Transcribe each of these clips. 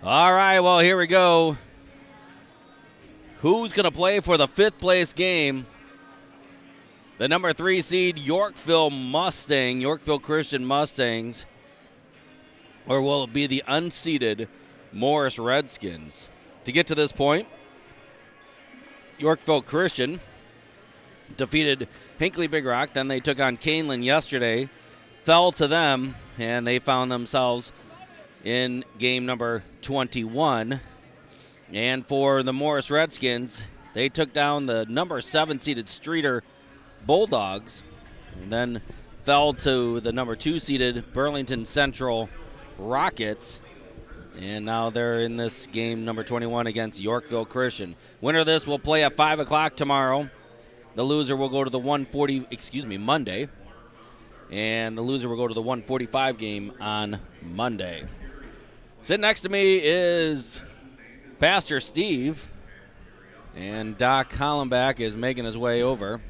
All right, well, here we go. Who's going to play for the fifth place game? The number 3 seed Yorkville Christian Mustangs, or will it be the unseeded Morris Redskins? To get to this point, Yorkville Christian defeated Hinckley Big Rock. Then they took on Canelan yesterday, fell to them, and they found themselves in game number 21. And for the Morris Redskins, they took down the number 7 seeded Streeter Bulldogs, and then fell to the number 2 seeded Burlington Central Rockets. And now they're in this game number 21 against Yorkville Christian. Winner of this will play at 5 o'clock tomorrow. The loser will go to the Monday. And the loser will go to the 145 game on Monday. Sitting next to me is Pastor Steve, and Doc Hollenbach is making his way over.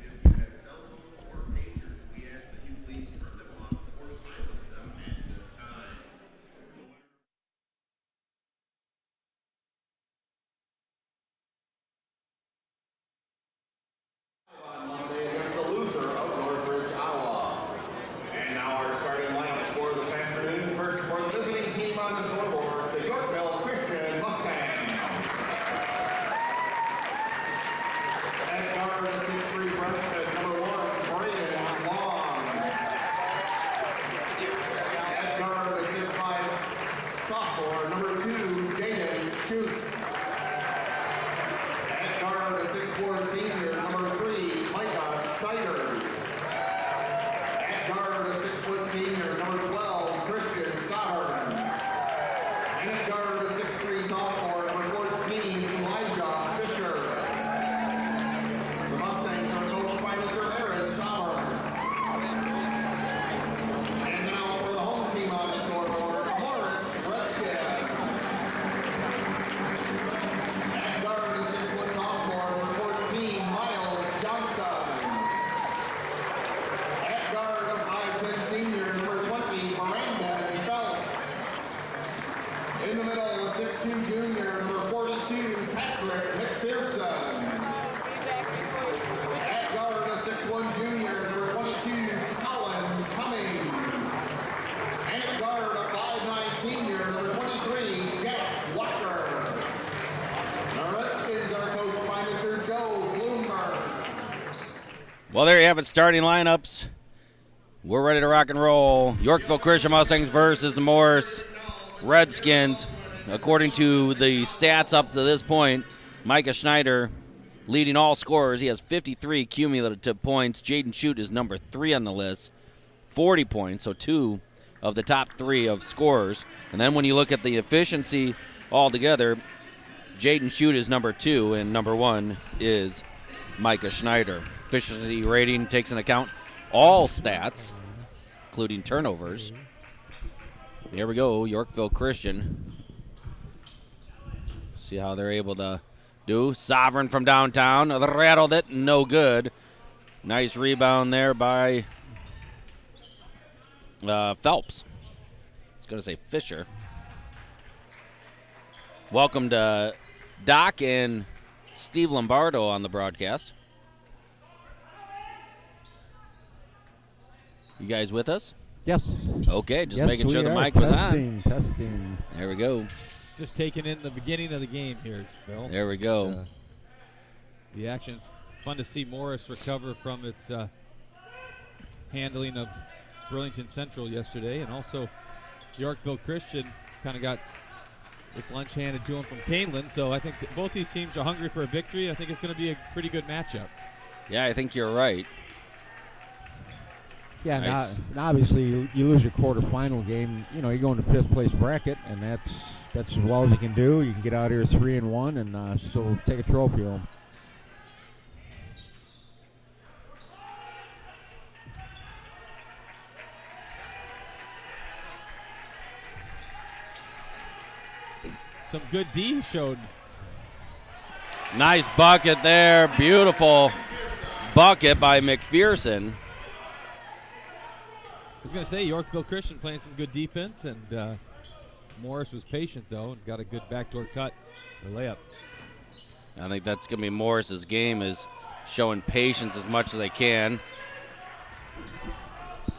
Well, there you have it, starting lineups. We're ready to rock and roll. Yorkville Christian Mustangs versus the Morris Redskins. According to the stats up to this point, Micah Schneider leading all scorers. He has 53 cumulative points. Jaden Shute is number 3 on the list, 40 points, so 2 of the top 3 of scorers. And then when you look at the efficiency altogether, Jaden Shute is number 2, and number 1 is Micah Schneider. Efficiency rating takes into account all stats, including turnovers. Here we go, Yorkville Christian. See how they're able to do. Sovereign from downtown, rattled it, no good. Nice rebound there by Phelps. I was going to say Fisher. Welcome to Doc and Steve Lombardo on the broadcast. You guys with us? Yes. Okay, just making sure the mic was on. Testing. There we go. Just taking in the beginning of the game here, Bill. There we go. The action's fun to see Morris recover from its handling of Burlington Central yesterday, and also Yorkville Christian kind of got its lunch handed to him from Canelan. So I think that both these teams are hungry for a victory. I think it's going to be a pretty good matchup. Yeah, I think you're right. Yeah, nice. and obviously you lose your quarterfinal game. You know, you go in the 5th place bracket, and that's as well as you can do. You can get out here 3-1 and still take a trophy home. Some good D showed. Nice bucket there. Beautiful bucket by McPherson. I was going to say, Yorkville Christian playing some good defense, and Morris was patient, though, and got a good backdoor cut or layup. I think that's going to be Morris's game, is showing patience as much as they can.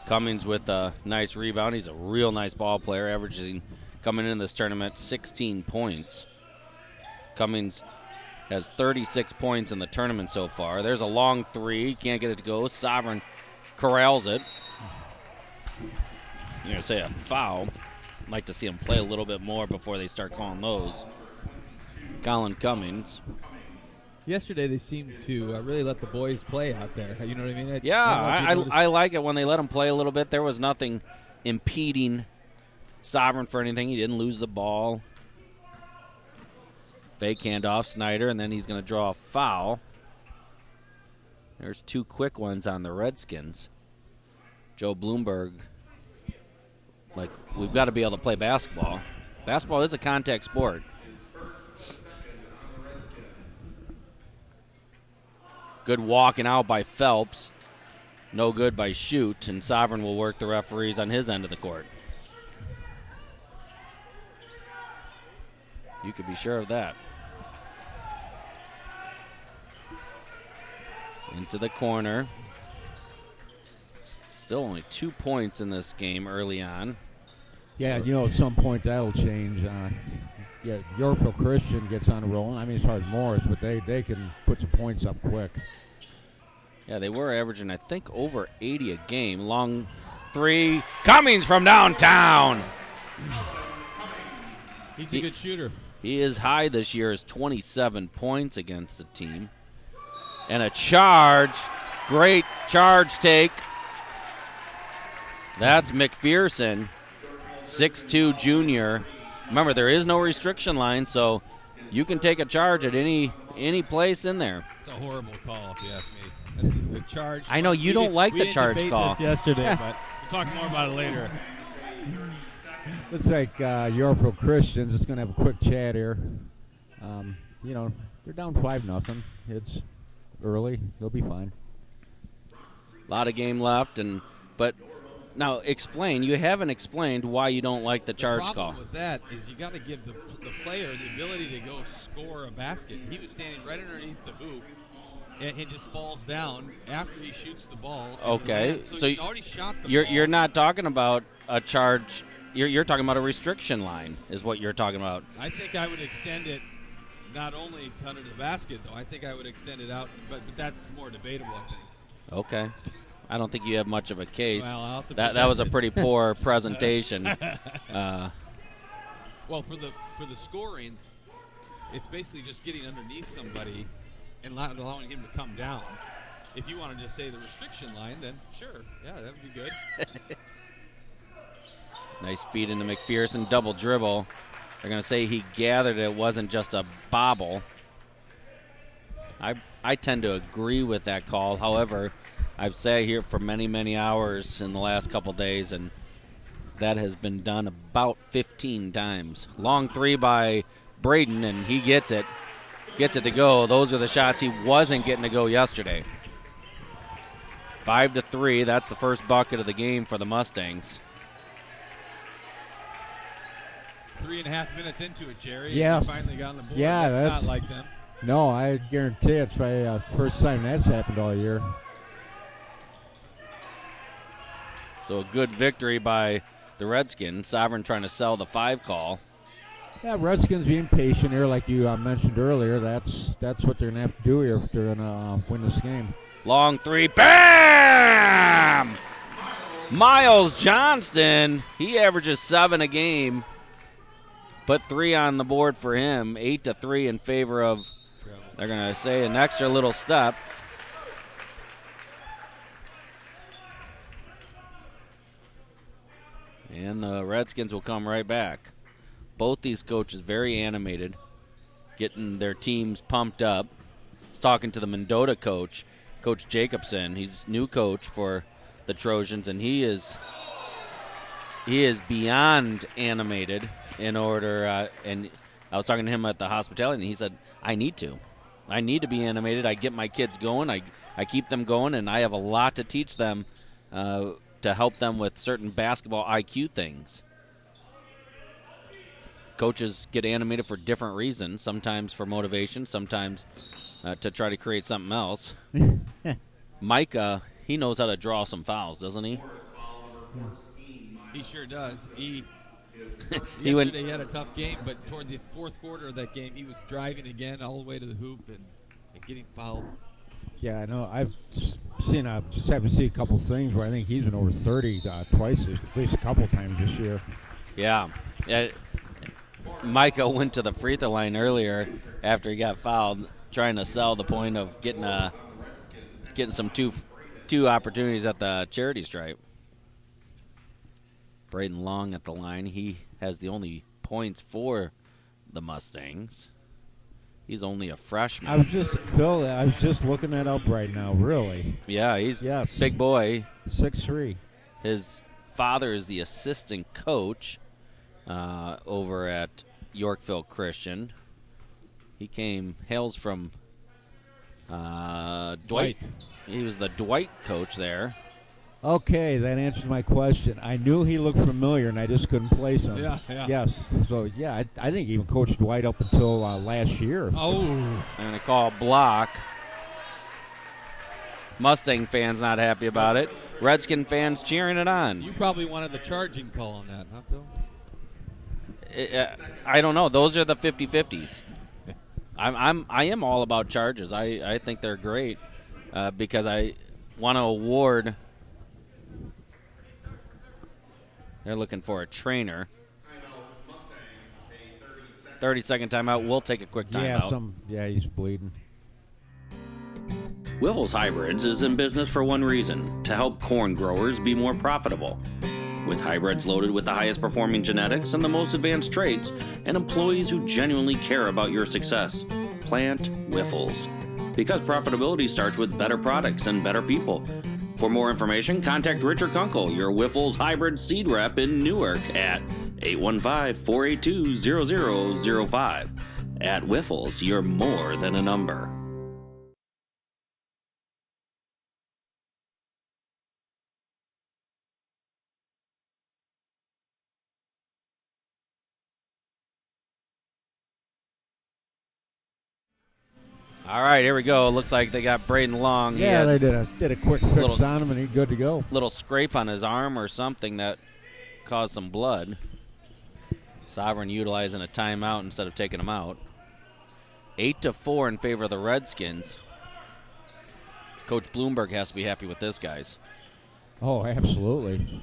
Cummings with a nice rebound. He's a real nice ball player, averaging, coming in this tournament, 16 points. Cummings has 36 points in the tournament so far. There's a long three. Can't get it to go. Sovereign corrals it. You're going to say a foul. I'd like to see him play a little bit more before they start calling those. Colin Cummings. Yesterday they seemed to really let the boys play out there. You know what I mean? I like it when they let him play a little bit. There was nothing impeding Sovereign for anything. He didn't lose the ball. Fake handoff, Snyder, and then he's going to draw a foul. There's two quick ones on the Redskins. Joe Bloomberg, like, we've got to be able to play basketball. Basketball is a contact sport. Good walking out by Phelps. No good by Shute, and Sovereign will work the referees on his end of the court. You could be sure of that. Into the corner. Still only 2 points in this game early on. Yeah, at some point that'll change. Yorkville Christian gets on a roll. I mean, as far as Morris, but they can put some points up quick. Yeah, they were averaging, I think, over 80 a game. Long three. Cummings from downtown. He's a good shooter. He is high this year, is 27 points against the team. And a charge. Great charge take. That's McPherson, 6'2" junior. Remember, there is no restriction line, so you can take a charge at any place in there. It's a horrible call, if you ask me. The charge. I know you don't like the charge call. This yesterday, but we'll talk more about it later. Looks like Yorkville Christians is going to have a quick chat here. They're down 5-0. It's early. They'll be fine. A lot of game left, but now explain. You haven't explained why you don't like the charge call. The problem with that is you got to give the player the ability to go score a basket. He was standing right underneath the hoop and just falls down after he shoots the ball. Okay, so he's already shot the ball. You're not talking about a charge. You're talking about a restriction line is what you're talking about. I think I would extend it not only under the basket, though. I think I would extend it out, but that's more debatable, I think. Okay. I don't think you have much of a case. Well, that was a pretty poor presentation. Well, for the scoring, it's basically just getting underneath somebody and allowing him to come down. If you want to just say the restriction line, then sure. Yeah, that would be good. Nice feed into McPherson, double dribble. They're going to say he gathered it wasn't just a bobble. I tend to agree with that call. However, I've sat here for many, many hours in the last couple days, and that has been done about 15 times. Long three by Braden, and he gets it to go. Those are the shots he wasn't getting to go yesterday. 5-3, that's the first bucket of the game for the Mustangs. 3.5 minutes into it, Jerry. Yeah. He finally got on the board. Yeah, that's not like them. No, I guarantee it's probably the first time that's happened all year. So a good victory by the Redskins. Sovereign trying to sell the 5 call. Yeah, Redskins being patient here, like you mentioned earlier. That's what they're going to have to do here if they're going to win this game. Long three, bam! Miles Johnston, he averages 7 a game. Put 3 on the board for him. 8-3 in favor of, they're going to say, an extra little step. And the Redskins will come right back. Both these coaches very animated, getting their teams pumped up. I was talking to the Mendota coach, Coach Jacobson. He's new coach for the Trojans, and he is beyond animated in order. And I was talking to him at the hospitality, and he said, I need to be animated. I get my kids going. I keep them going, and I have a lot to teach them to help them with certain basketball IQ things. coaches get animated for different reasons, sometimes for motivation, sometimes to try to create something else. Micah, he knows how to draw some fouls, doesn't he? He sure does. He had a tough game, but toward the fourth quarter of that game, he was driving again all the way to the hoop and getting fouled. Yeah, I know. I've just happened to see a couple things where I think he's been over 30 twice, at least a couple times this year. Yeah. Micah went to the free throw line earlier after he got fouled, trying to sell the point of getting some two opportunities at the charity stripe. Braden Long at the line. He has the only points for the Mustangs. He's only a freshman. I was just looking that up right now, really. Yeah, he's big boy. 6'3". His father is the assistant coach over at Yorkville Christian. He hails from Dwight. He was the Dwight coach there. Okay, that answers my question. I knew he looked familiar, and I just couldn't place him. Yeah. Yes. So, yeah, I think he even coached Dwight up until last year. Oh. And they call block. Mustang fans not happy about it. Redskin fans cheering it on. You probably wanted the charging call on that, huh, Bill? I don't know. Those are the 50-50s. I am all about charges. I think they're great because I want to award. They're looking for a trainer. 30-second timeout. We'll take a quick timeout. Yeah, he's bleeding. Wiffles Hybrids is in business for one reason: to help corn growers be more profitable. With hybrids loaded with the highest performing genetics and the most advanced traits, and employees who genuinely care about your success, plant Wiffles. Because profitability starts with better products and better people. For more information, contact Richard Kunkel, your Wiffles Hybrid Seed Rep in Newark at 815-482-0005. At Wiffles, you're more than a number. All right, here we go. Looks like they got Braden Long. Yeah, they did a quick fix on him, and he's good to go. Little scrape on his arm or something that caused some blood. Sovereign utilizing a timeout instead of taking him out. 8-4 in favor of the Redskins. Coach Bloomberg has to be happy with this, guys. Oh, absolutely.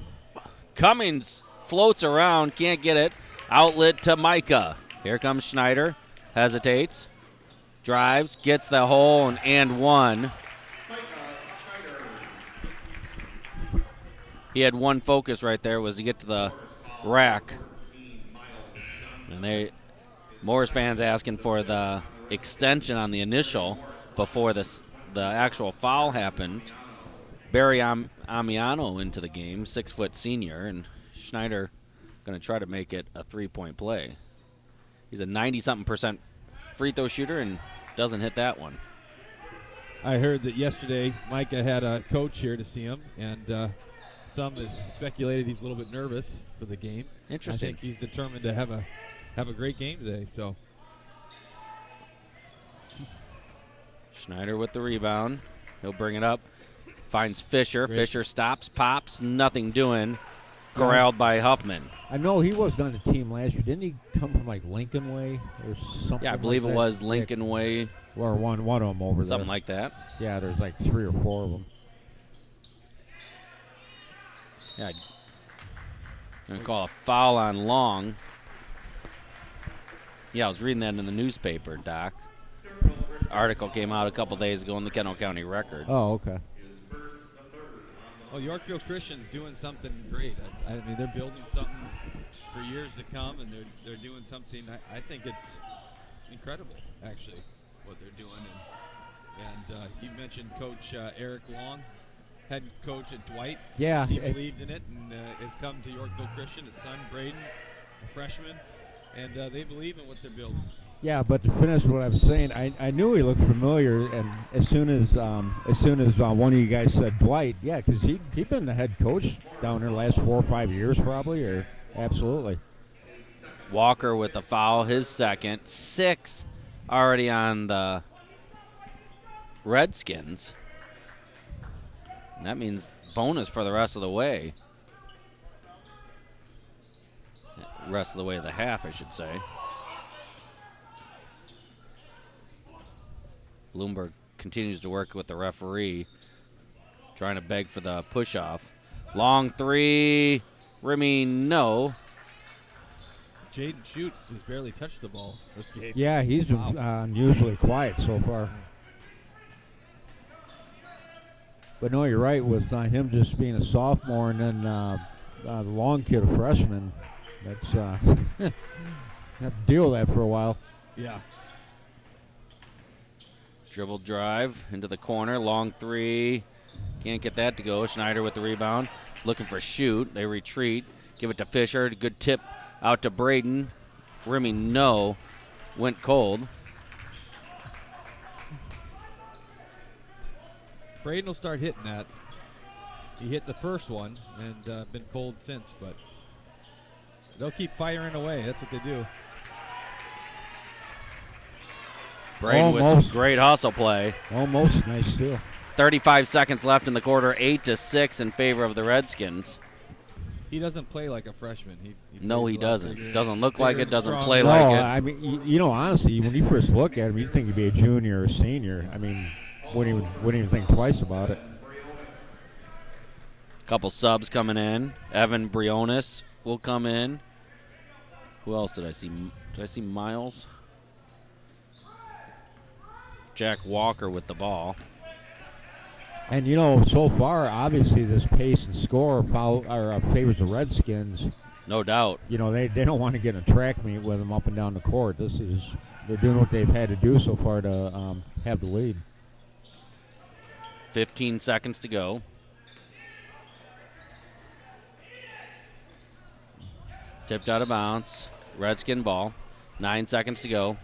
Cummings floats around, can't get it. Outlet to Micah. Here comes Schneider. Hesitates. Drives, gets the hole, and one. He had one focus right there, was to get to the rack. And Morris fans asking for the extension on the initial before the actual foul happened. Barry Amiano into the game, 6-foot senior, and Schneider going to try to make it a three-point play. He's a 90-something% free throw shooter and doesn't hit that one. I heard that yesterday Micah had a coach here to see him, and some speculated he's a little bit nervous for the game. Interesting. I think he's determined to have a great game today. So Schneider with the rebound. He'll bring it up. Finds Fisher. Great. Fisher stops, pops, nothing doing. Corralled by Huffman. I know he was on the team last year. Didn't he come from like Lincoln Way or something? Yeah, I believe it was Lincoln Way. Or one of them over there. Something like that. Yeah, there's like 3 or 4 of them. Yeah. I'm going to call a foul on Long. Yeah, I was reading that in the newspaper, Doc. Article came out a couple days ago in the Kendall County Record. Oh, okay. Well, Yorkville Christian's doing something great. I mean, they're building something for years to come, and they're doing something. I think it's incredible, actually, what they're doing. And you mentioned Coach Eric Long, head coach at Dwight. Yeah. He believes in it and has come to Yorkville Christian. His son, Braden, a freshman, and they believe in what they're building. Yeah, but to finish what I was saying, I knew he looked familiar, and as soon as one of you guys said Dwight, yeah, because he'd been the head coach down there the last 4 or 5 years probably, or absolutely. Walker with a foul, his second. 6 already on the Redskins. And that means bonus for the rest of the way. Rest of the way of the half, I should say. Bloomberg continues to work with the referee, trying to beg for the push-off. Long three. Remy, no. Jaden Shute has barely touched the ball this game. Yeah, he's been unusually quiet so far. But no, you're right with him just being a sophomore and then the long kid, a freshman. That's have to deal with that for a while. Yeah. Dribble drive into the corner. Long three. Can't get that to go. Schneider with the rebound. He's looking for shoot. They retreat. Give it to Fisher. Good tip out to Braden. Remy, no. Went cold. Braden will start hitting that. He hit the first one and been cold since, but they'll keep firing away. That's what they do. Braden with some great hustle play. Almost nice steal. 35 seconds left in the quarter. 8-6 in favor of the Redskins. He doesn't play like a freshman. No, he doesn't. Bigger, doesn't look like it. Doesn't strong. play No, like it. I mean, you know, honestly, when you first look at him, you think he'd be a junior or senior. I mean, wouldn't even think twice about it. Couple subs coming in. Evan Briones will come in. Who else did I see? Did I see Miles? Jack Walker with the ball. And, you know, so far, obviously, this pace and score favors the Redskins. No doubt. You know, they don't want to get in a track meet with them up and down the court. They're doing what they've had to do so far to have the lead. 15 seconds to go. Tipped out of bounds. Redskin ball. 9 seconds to go.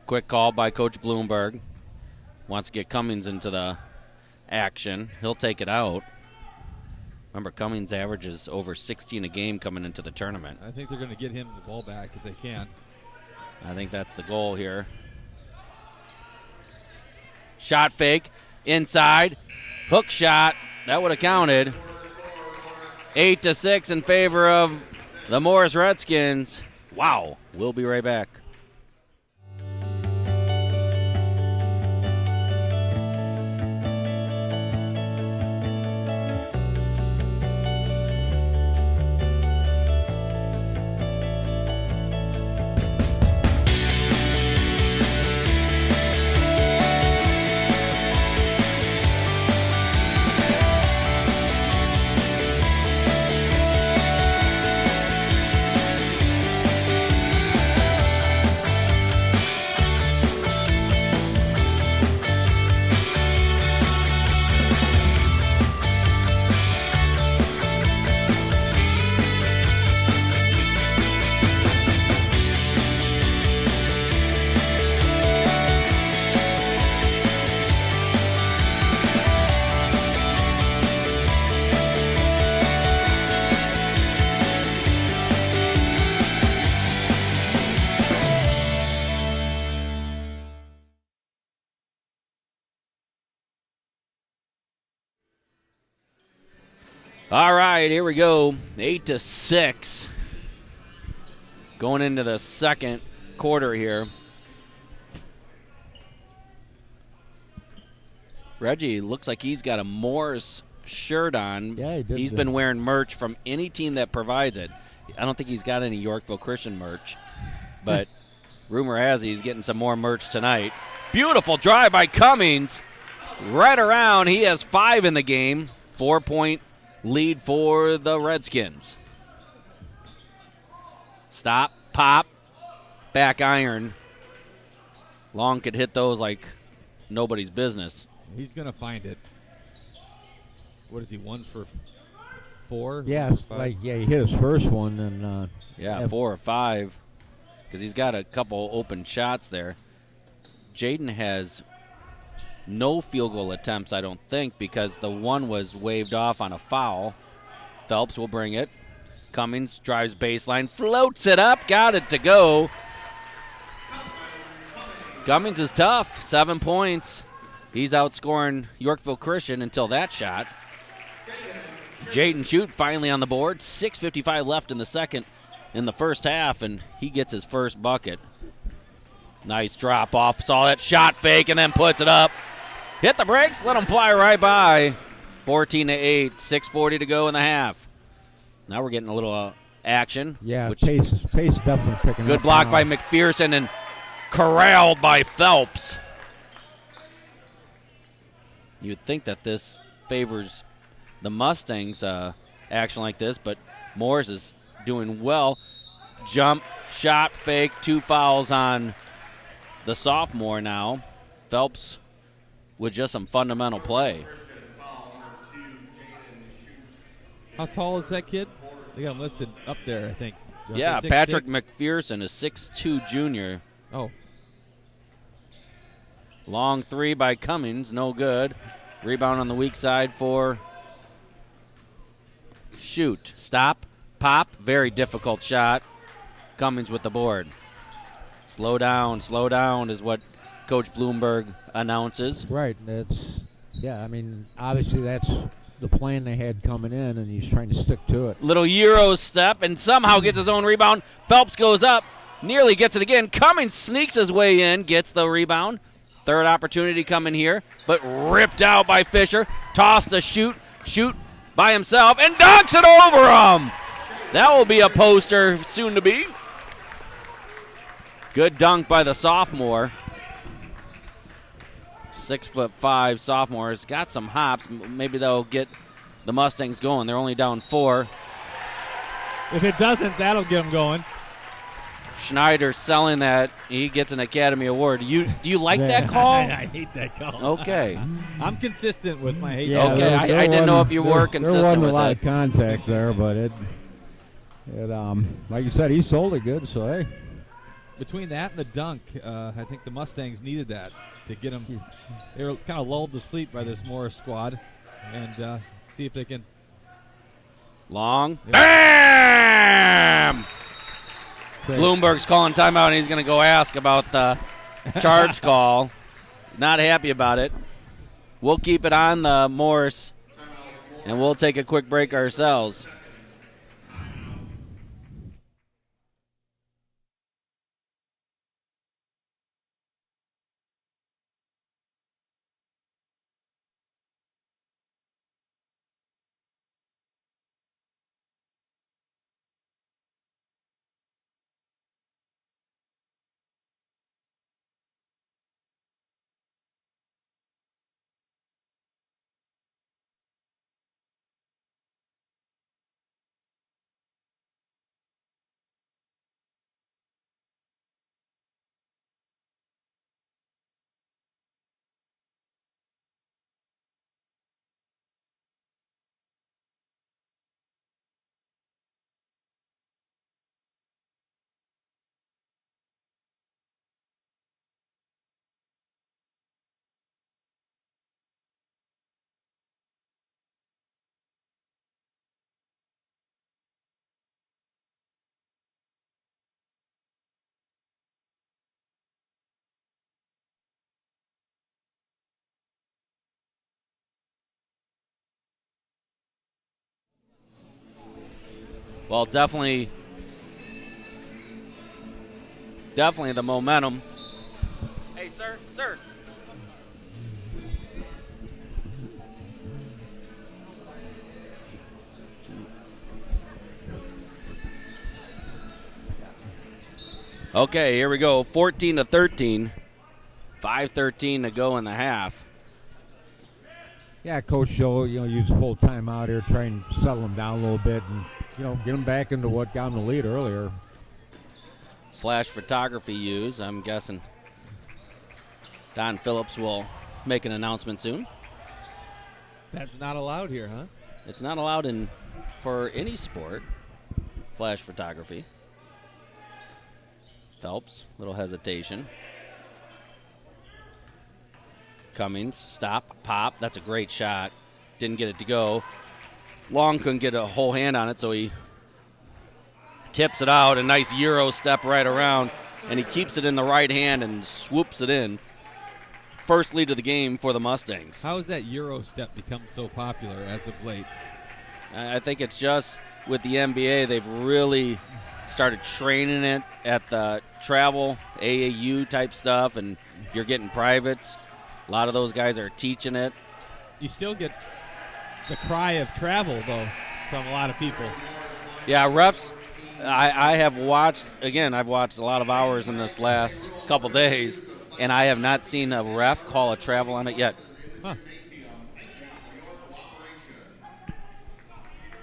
Quick call by Coach Bloomberg. Wants to get Cummings into the action. He'll take it out. Remember, Cummings averages over 16 a game coming into the tournament. I think they're going to get him the ball back if they can. I think that's the goal here. Shot fake. Inside. Hook shot. That would have counted. 8-6 in favor of the Morris Redskins. Wow. We'll be right back. All right, here we go. 8-6. Going into the second quarter here. Reggie looks like he's got a Morris shirt on. Yeah, he did. He's been wearing merch from any team that provides it. I don't think he's got any Yorkville Christian merch, but rumor has he's getting some more merch tonight. Beautiful drive by Cummings. Right around. He has 5 in the game. 4-point lead for the Redskins. Stop, pop, back iron. Long could hit those like nobody's business. He's going to find it. What is he, 1 for 4? Yeah, he hit his first one. And 4 or 5. Because he's got a couple open shots there. Jaden has no field goal attempts, I don't think, because the one was waved off on a foul. Phelps will bring it. Cummings drives baseline, floats it up, got it to go. Cummings is tough, 7 points. He's outscoring Yorkville Christian until that shot. Jaden Shute finally on the board. 6:55 left in the first half, and he gets his first bucket. Nice drop off. Saw that shot fake and then puts it up. Hit the brakes, let him fly right by. 14-8, 6:40 to go in the half. Now we're getting a little action. Yeah, which pace definitely picking up. Good block now. by McPherson and corralled by Phelps. You would think that this favors the Mustangs action like this, but Morris is doing well. Jump, shot, fake, 2 fouls on the sophomore now. Phelps with just some fundamental play. How tall is that kid? They got him listed up there, I think. Yeah, 6'6"? Patrick McPherson is 6'2" junior. Oh, Long three by Cummings, no good. Rebound on the weak side for Shute. Stop, pop, very difficult shot. Cummings with the board. Slow down is what Coach Bloomberg announces. Right. Obviously that's the plan they had coming in, and he's trying to stick to it. Little Euro step and somehow gets his own rebound. Phelps goes up, nearly gets it again. Cummings sneaks his way in, gets the rebound. Third opportunity coming here, but ripped out by Fisher. Tossed to Shute by himself and dunks it over him. That will be a poster soon to be. Good dunk by the sophomore. 6'5" sophomore has got some hops. Maybe they'll get the Mustangs going. They're only down 4. if it doesn't, that'll get him going. Schneider selling that. He gets an Academy Award. Do you like that call? I hate that call. Okay. I'm consistent with my hate. Yeah, Okay, I didn't know if you were consistent there wasn't with a lot it. of contact there, but it like you said, he sold it good, so hey. Between that and the dunk, I think the Mustangs needed that to get them. They were kind of lulled to sleep by this Morris squad, and see if they can. Long. Yeah. Bam! Bloomberg's calling timeout, and he's going to go ask about the charge call. Not happy about it. We'll keep it on the Morris, and we'll take a quick break ourselves. Well, definitely the momentum. Hey, sir. Okay, here we go. 14-13. 5:13 to go in the half. Yeah, Coach Joe, used full time out here, trying to settle them down a little bit and, get them back into what got them the lead earlier. Flash photography used. I'm guessing Don Phillips will make an announcement soon. That's not allowed here, huh? It's not allowed for any sport, flash photography. Phelps, little hesitation. Cummings, stop, pop. That's a great shot. Didn't get it to go. Long couldn't get a whole hand on it, so he tips it out, a nice Euro step right around, and he keeps it in the right hand and swoops it in. First lead of the game for the Mustangs. How has that Euro step become so popular as of late? I think it's just with the NBA, they've really started training it at the travel, AAU type stuff, and if you're getting privates, a lot of those guys are teaching it. You still get the cry of travel, though, from a lot of people. Yeah, refs, I have watched, again, I've watched a lot of hours in this last couple days, and I have not seen a ref call a travel on it yet. Huh.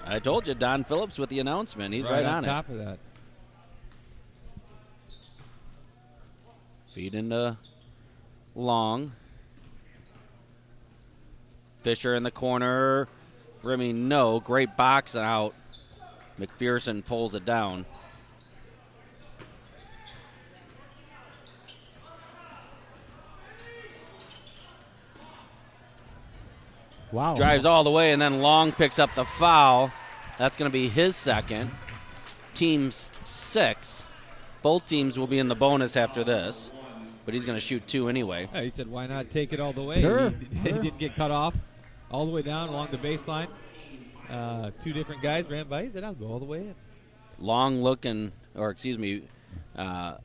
I told you, Don Phillips with the announcement. He's right on top of that. Feed into Long. Fisher in the corner. Remy, no. Great box out. McPherson pulls it down. Wow. Drives all the way, and then Long picks up the foul. That's going to be his second. Team's 6. Both teams will be in the bonus after this, but he's going to shoot 2 anyway. Yeah, he said, why not take it all the way? Sure. He didn't get cut off all the way down along the baseline. 2 different guys ran by. He said, I'll go all the way in. Long looking, or excuse me, Coach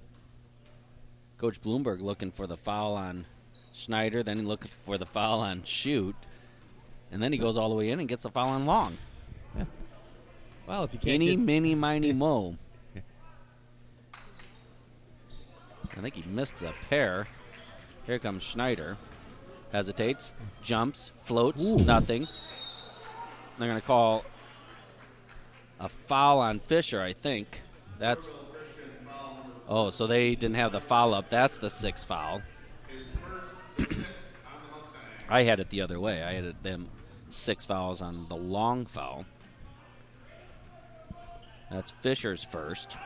Bloomberg looking for the foul on Schneider, then looking for the foul on Shoot, and then he goes all the way in and gets the foul on Long. Yeah. Well, if you can't Eeny, get... miny, miny, mo. I think he missed a pair. Here comes Schneider. Hesitates, jumps, floats, Ooh. nothing. They're going to call a foul on Fisher, I think. That's. Oh, so they didn't have the foul up. That's the 6th foul. I had it the other way. I had them 6 fouls on the Long foul. That's Fisher's first.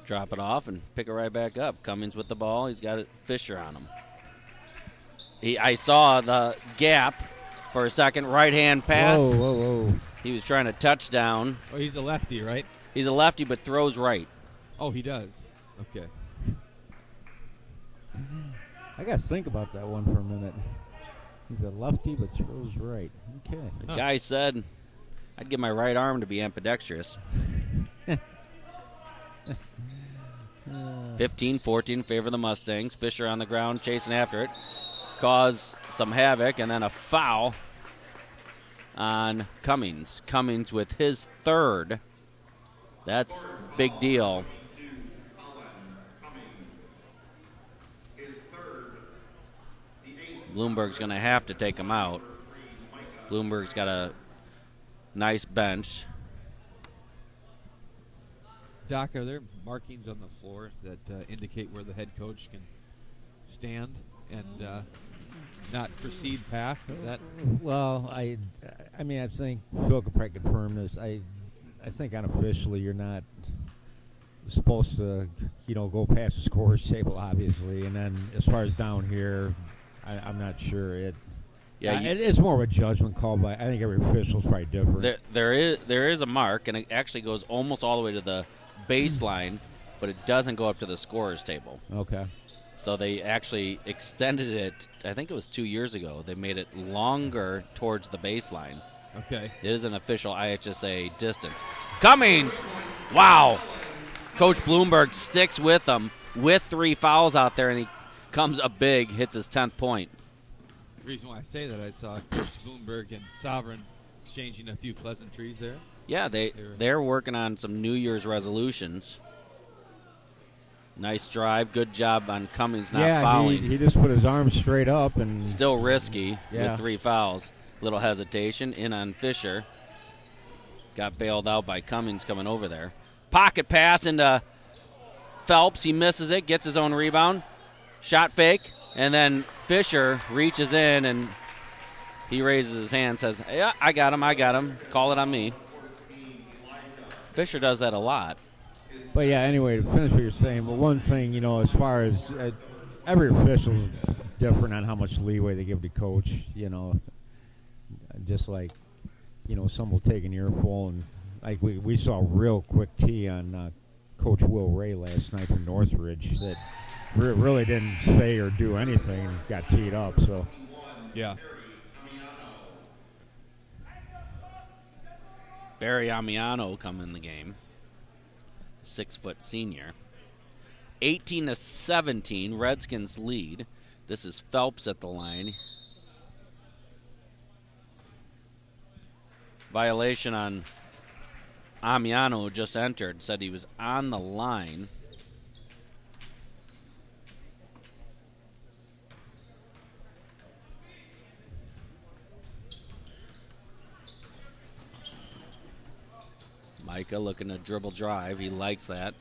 Drop it off and pick it right back up. Cummings with the ball. He's got Fisher on him. I saw the gap for a second. Right-hand pass. Whoa. He was trying to touchdown. Oh, he's a lefty, right? He's a lefty but throws right. Oh, he does. Okay. I got to think about that one for a minute. He's a lefty but throws right. Okay. The guy said, I'd give my right arm to be ambidextrous. 15-14 in favor of the Mustangs. Fisher on the ground chasing after it. Cause some havoc, and then a foul on Cummings. Cummings with his 3rd. That's big deal. Bloomberg's going to have to take him out. Bloomberg's got a nice bench. Doc, are there markings on the floor that indicate where the head coach can stand and not proceed past that? Well, I mean, I think Phil could probably confirm this. I think unofficially you're not supposed to, go past the scorer's table, obviously. And then as far as down here, I'm not sure. It's more of a judgment call, but I think every official's probably different. There is a mark, and it actually goes almost all the way to the baseline, but it doesn't go up to the scorer's table. Okay. So they actually extended it, I think it was 2 years ago. They made it longer towards the baseline. Okay. It is an official IHSA distance. Cummings! Wow! Coach Bloomberg sticks with them with 3 fouls out there, and he comes up big, hits his 10th point. The reason why I say that, I saw Coach Bloomberg and Sovereign exchanging a few pleasantries there. Yeah, they're working on some New Year's resolutions. Nice drive. Good job on Cummings not fouling. He just put his arms straight up and Still risky Yeah. with 3 fouls. Little hesitation. In on Fisher. Got bailed out by Cummings coming over there. Pocket pass into Phelps. He misses it. Gets his own rebound. Shot fake. And then Fisher reaches in and he raises his hand, says, yeah, I got him. Call it on me. Fisher does that a lot. But yeah, anyway, to finish what you're saying, but one thing, as far as every official's different on how much leeway they give the coach. just like, some will take an earful, and like we saw a real quick tee on Coach Will Ray last night from Northridge that really didn't say or do anything and got teed up. So Yeah. Barry Amiano come in the game. 6-foot senior. 18-17, Redskins lead. This is Phelps at the line. Violation on Amiano, who just entered, said he was on the line. Micah looking to dribble drive. He likes that.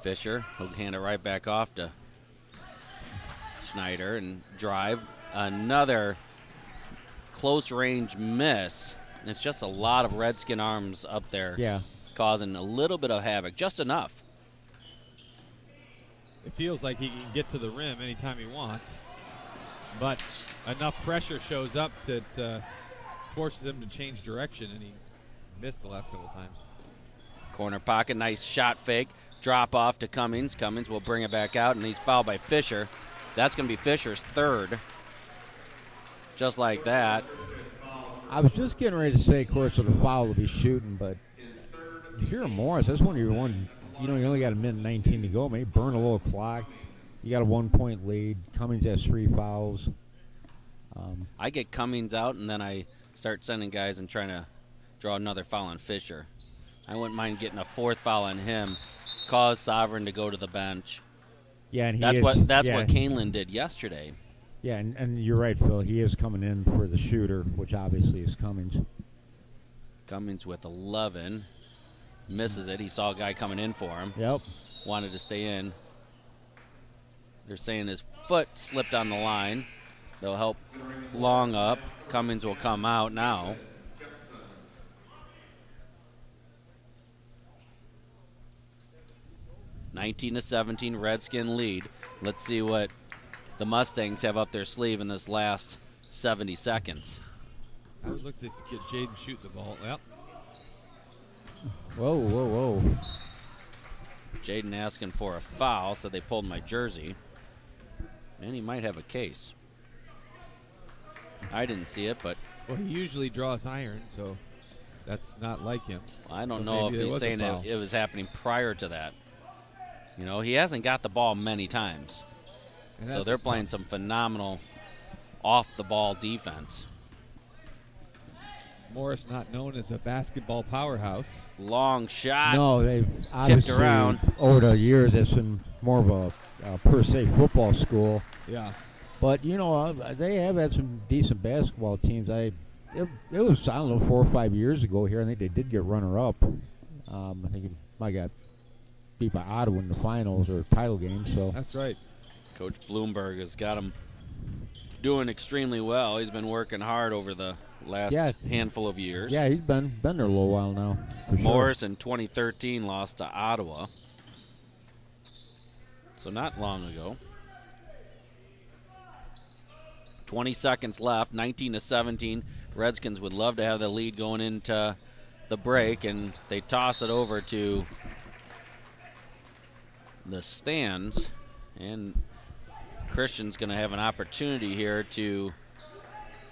Fisher will hand it right back off to Schneider and drive. Another close range miss. It's just a lot of Redskin arms up there. yeah, Causing a little bit of havoc. Just enough. It feels like he can get to the rim anytime he wants, but enough pressure shows up that forces him to change direction, and he missed the last couple times. Corner pocket, nice shot fake. Drop off to Cummings. Cummings will bring it back out, and he's fouled by Fisher. That's going to be Fisher's third. Just like that. I was just getting ready to say, of course, with a foul will be shooting, but if you're a Morris, that's when you're one. You only got a minute 19 to go. Maybe burn a little clock. You got a 1-point lead. Cummings has 3 fouls. I get Cummings out, and then I start sending guys and trying to draw another foul on Fisher. I wouldn't mind getting a 4th foul on him. Cause Sovereign to go to the bench. Yeah, and That's what Kaneland did yesterday. Yeah, and you're right, Phil. He is coming in for the shooter, which obviously is Cummings. Cummings with 11. Misses it. He saw a guy coming in for him. Yep. Wanted to stay in. They're saying his foot slipped on the line. They'll help Long up. Cummings will come out now. (19-17) Redskin lead. Let's see what the Mustangs have up their sleeve in this last 70 seconds. I would look to get Jaden shoot the ball. Yep. Whoa. Jaden asking for a foul, so they pulled my jersey. And he might have a case. I didn't see it, but Well, he usually draws iron, so that's not like him. I don't So know if maybe there he's was a saying foul. it was happening prior to that. He hasn't got the ball many times. And So that's they're a tough- playing some phenomenal off-the-ball defense. Morris, not known as a basketball powerhouse. Long shot. No, they've obviously around. over the years. It's been more of a per se football school. Yeah. But they have had some decent basketball teams. It was, I don't know, 4 or 5 years ago here. I think they did get runner-up. I think it might got beat by Ottawa in the finals or title game. So That's right. Coach Bloomberg has got him doing extremely well. He's been working hard over the last handful of years. yeah, he's been there a little while now. For sure. Morris in 2013 lost to Ottawa. So not long ago. 20 seconds left, 19-17. Redskins would love to have the lead going into the break, and they toss it over to the stands. And Christian's going to have an opportunity here to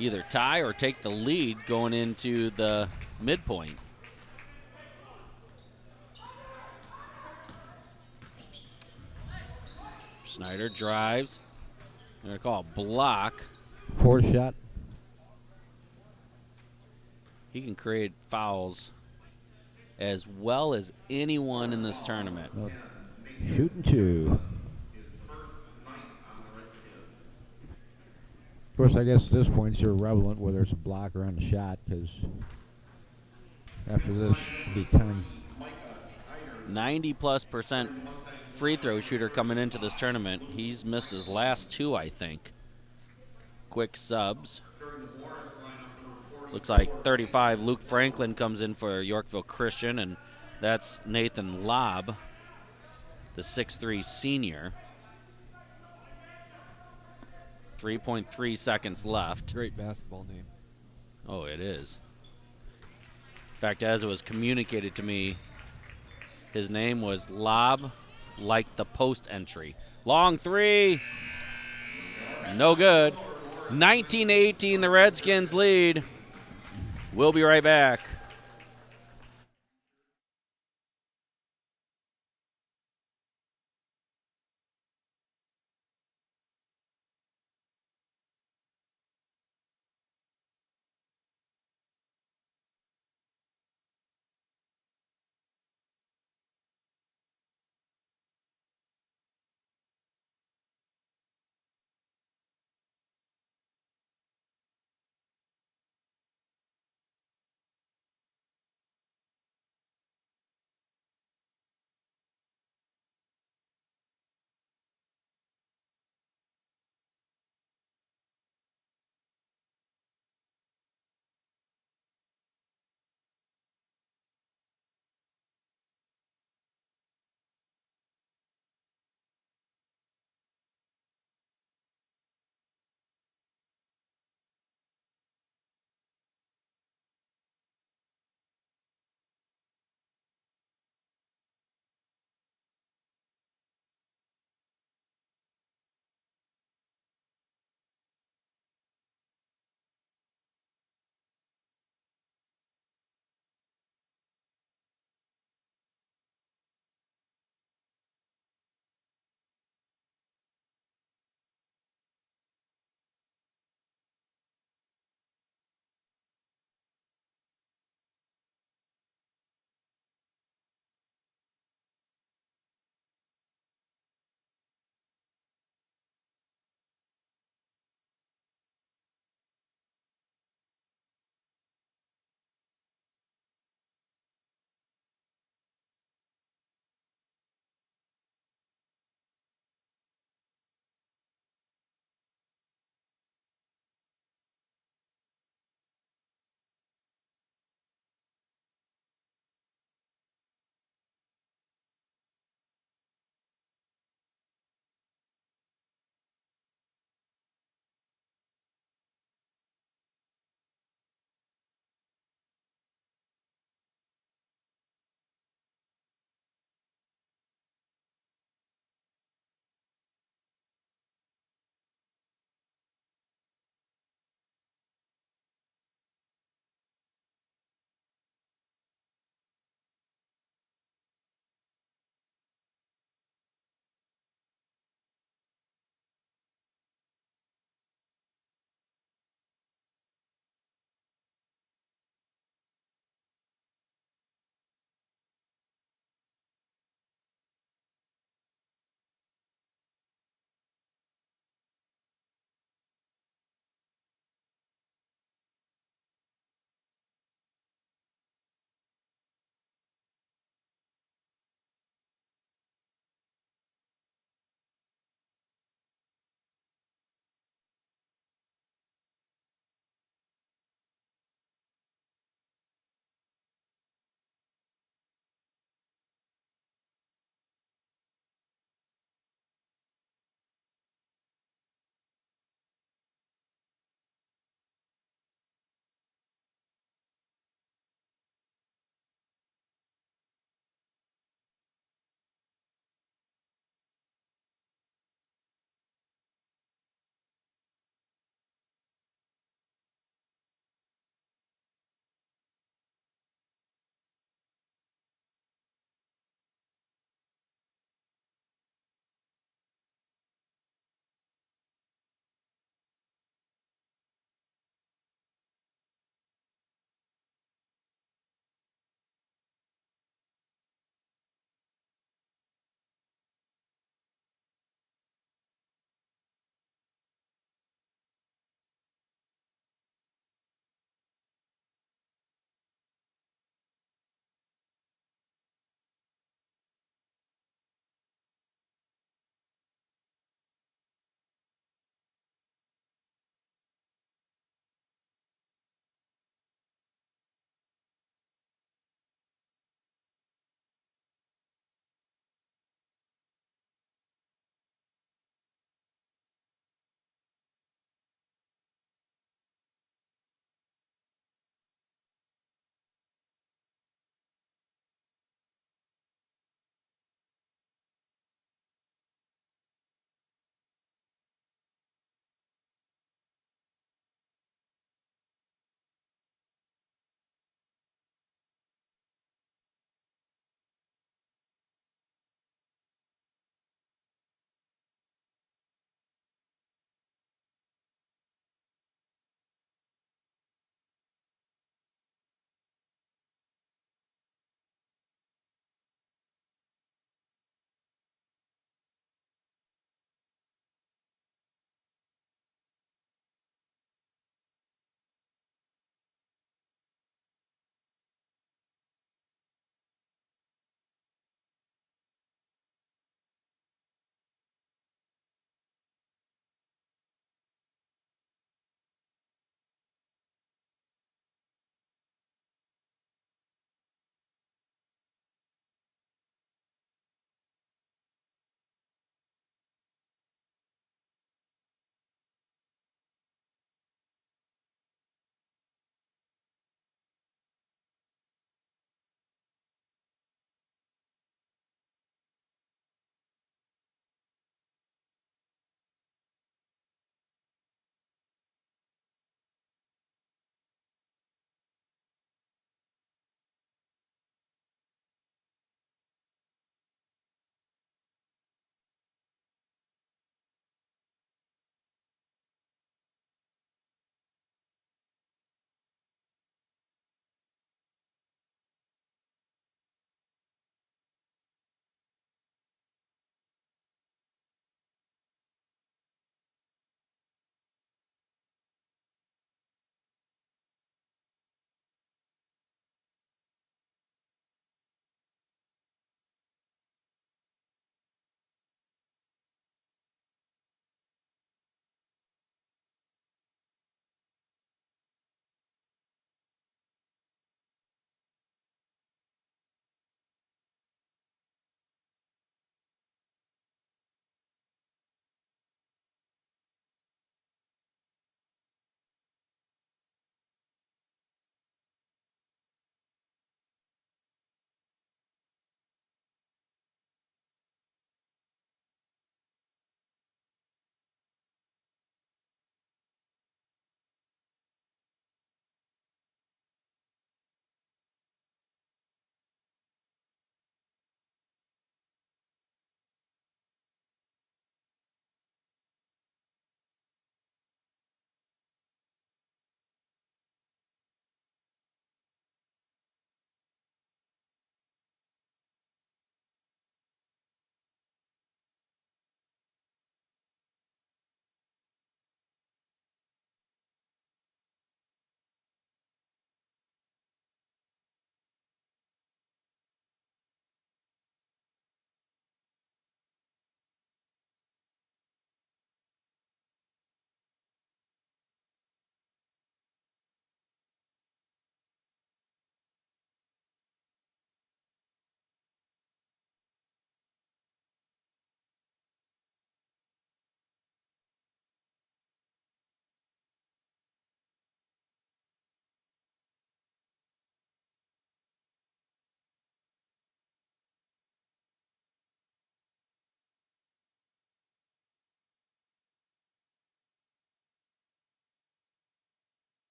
either tie or take the lead going into the midpoint. Snyder drives. They're going to call a block. Fourth shot. He can create fouls as well as anyone in this tournament. Shooting 2. Of course, I guess at this point it's irrelevant whether it's a block or on the shot, because after this, it'll be 10. 90+% free throw shooter coming into this tournament. He's missed his last 2, I think. Quick subs. Looks like 35, Luke Franklin comes in for Yorkville Christian, and that's Nathan Lobb, the 6'3 senior. 3.3 seconds left. Great basketball name. Oh, it is. In fact, as it was communicated to me, his name was Lob like the post entry. Long three. No good. 19-18, the Redskins lead. We'll be right back.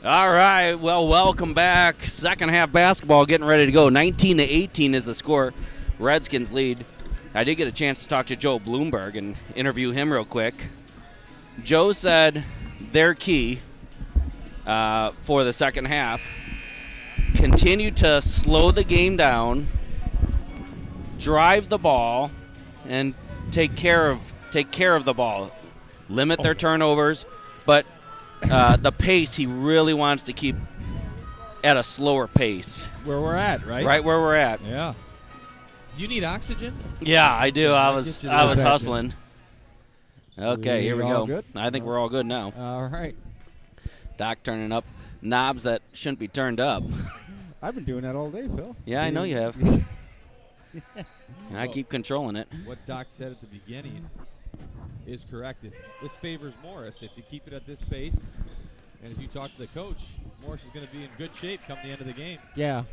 All right, well, welcome back. Second half basketball getting ready to go. 19-18 is the score. Redskins lead. I did get a chance to talk to Joe Bloomberg and interview him real quick. Joe said their key for the second half, continue to slow the game down, drive the ball, and take care of the ball. Limit their turnovers, but the pace he really wants to keep at a slower pace. Where we're at, right? Right where we're at. Yeah. You need oxygen? Yeah, I do. I was that. hustling. Okay, here we all go. good? I think we're all good now. All right. Doc turning up knobs that shouldn't be turned up. I've been doing that all day, Phil. Yeah, I know you have. I keep controlling it. What Doc said at the beginning is correct. This favors Morris. If you keep it at this pace, and if you talk to the coach, Morris is going to be in good shape come the end of the game. Yeah,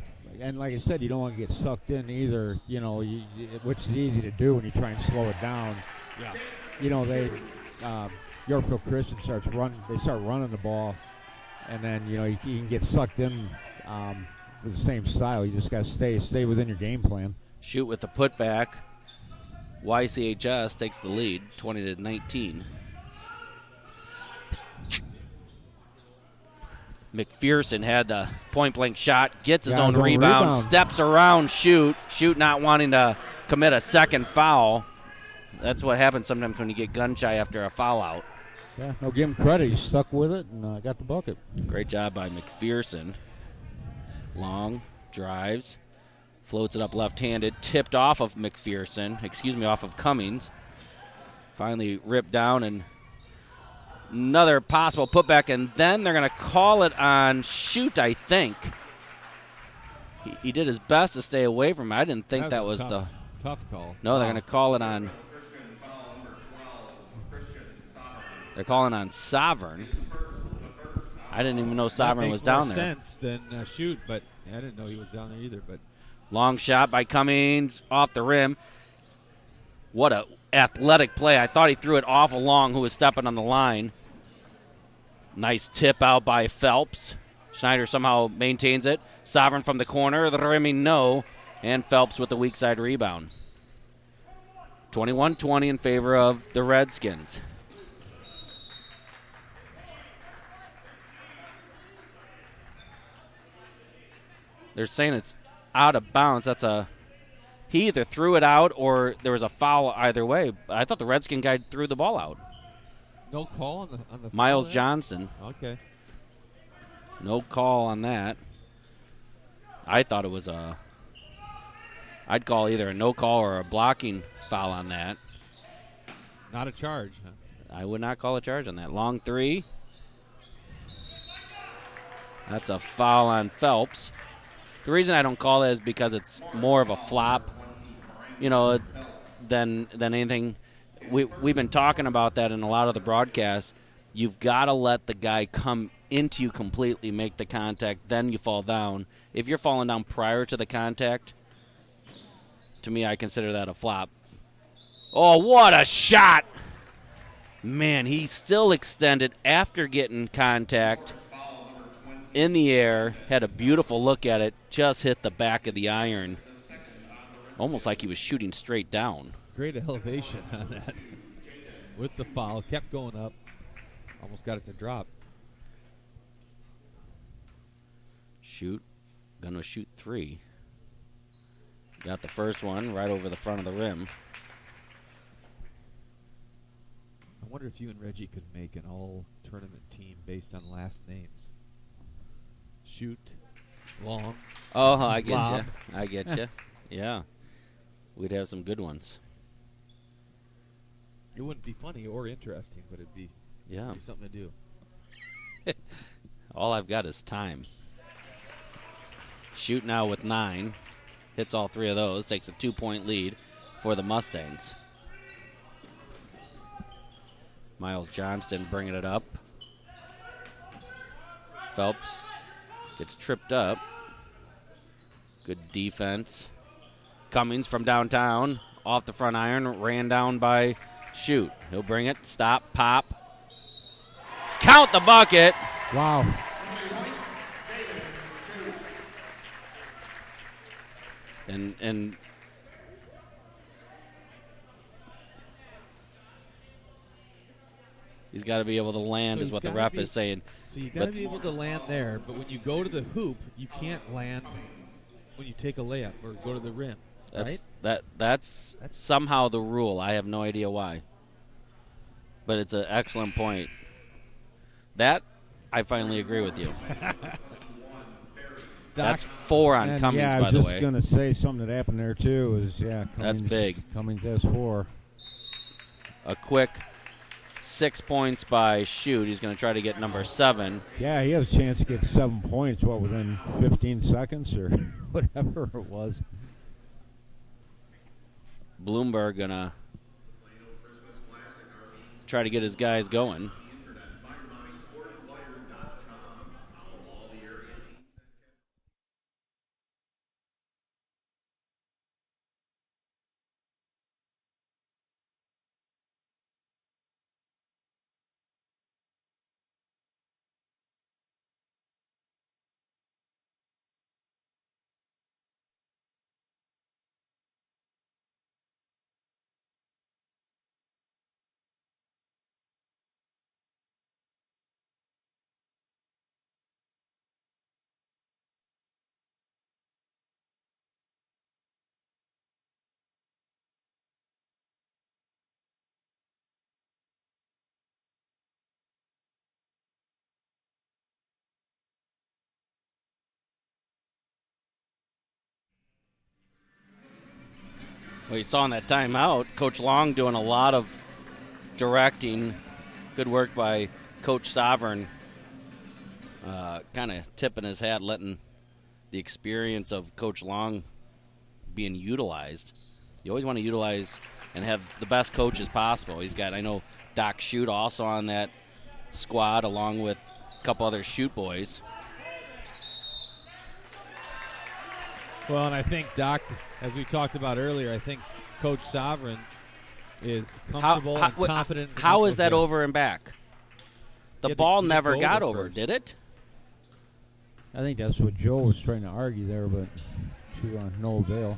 and like I said, you don't want to get sucked in either. You know, which is easy to do when you try and slow it down. Yeah. You know, Yorkville Christian starts running. They start running the ball, and then you know you can get sucked in with the same style. You just got to stay within your game plan. Shoot with the putback. YCHS takes the lead, 20-19. McPherson had the point-blank shot, gets his own rebound, steps around Shoot not wanting to commit a second foul. That's what happens sometimes when you get gun-shy after a foul out. Yeah, no, give him credit. He stuck with it and got the bucket. Great job by McPherson. Long, drives, floats it up left-handed, tipped off of off of Cummings. Finally ripped down, and another possible putback, and then they're going to call it on Shoot, I think. He did his best to stay away from it. I didn't think that was the tough call. No, they're going to call it on. They're calling on Sovereign. I didn't even know Sovereign was down there. Makes more sense than Shoot, but I didn't know he was down there either. But long shot by Cummings off the rim. What a athletic play. I thought he threw it awful long, who was stepping on the line. Nice tip out by Phelps. Schneider somehow maintains it. Sovereign from the corner, the rimming no, and Phelps with the weak side rebound. 21-20 in favor of the Redskins. They're saying it's out of bounds. He either threw it out or there was a foul either way. I thought the Redskin guy threw the ball out. no call on the Miles foul Johnson. Okay. No call on that. I thought it was I'd call either a no call or a blocking foul on that. Not a charge. Huh? I would not call a charge on that. Long three. That's a foul on Phelps. The reason I don't call it is because it's more of a flop, than anything. We've been talking about that in a lot of the broadcasts. You've got to let the guy come into you completely, make the contact, then you fall down. If you're falling down prior to the contact, to me, I consider that a flop. Oh, what a shot! Man, he still extended after getting contact in the air, had a beautiful look at it, just hit the back of the iron. Almost like he was shooting straight down. Great elevation on that. With the foul, kept going up. Almost got it to drop. Shoot. Gonna shoot three. Got the first one right over the front of the rim. I wonder if you and Reggie could make an all-tournament team based on last names. Shoot, long. Oh, I get Lob. you. I get you. Yeah. We'd have some good ones. It wouldn't be funny or interesting, but it'd be something to do. All I've got is time. Shoot now with 9. Hits all 3 of those. Takes a 2-point lead for the Mustangs. Miles Johnston bringing it up. Phelps gets tripped up. Good defense. Cummings from downtown. Off the front iron. Ran down by Shoot. He'll bring it. Stop. Pop. Count the bucket. Wow. And he's got to be able to land, is what the ref is saying. So you got to be able to land there, but when you go to the hoop, you can't land when you take a layup or go to the rim. That's somehow the rule. I have no idea why. But it's an excellent point. That I finally agree with you. That's 4 on Cummings, by the way. I was just going to say something that happened there, too. Cummings, that's big. Cummings has 4. A quick 6 points by Shoot. He's going to try to get number 7. Yeah, he has a chance to get 7 points, within 15 seconds or whatever it was. Bloomberg going to try to get his guys going. Well, you saw in that timeout, Coach Long doing a lot of directing. Good work by Coach Sovereign. Kind of tipping his hat, letting the experience of Coach Long being utilized. You always want to utilize and have the best coaches possible. He's got, I know, Doc Shoot also on that squad, along with a couple other Shoot boys. Well, and I think Doc, as we talked about earlier, I think Coach Sovereign is comfortable and confident. How is that over and back? The ball never got over, first. did it? I think that's what Joe was trying to argue there, but to no avail.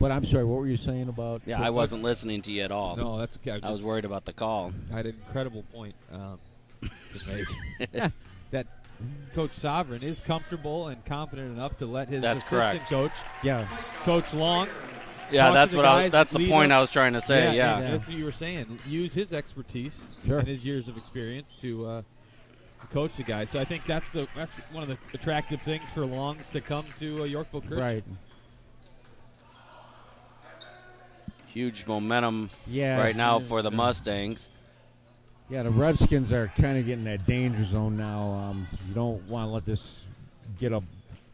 But I'm sorry, what were you saying about? Yeah, I wasn't listening to you at all. No, that's okay. I was worried about the call. I had an incredible point to make. That Coach Sovereign is comfortable and confident enough to let his assistant coach, Coach Long. Yeah, that's the point I was trying to say. Yeah. That's what you were saying. Use his expertise and his years of experience to coach the guys. So I think that's one of the attractive things for Longs to come to Yorkville Christian. Right. Huge momentum right now for the Mustangs. Yeah, the Redskins are kind of getting that danger zone now. You don't want to let this get up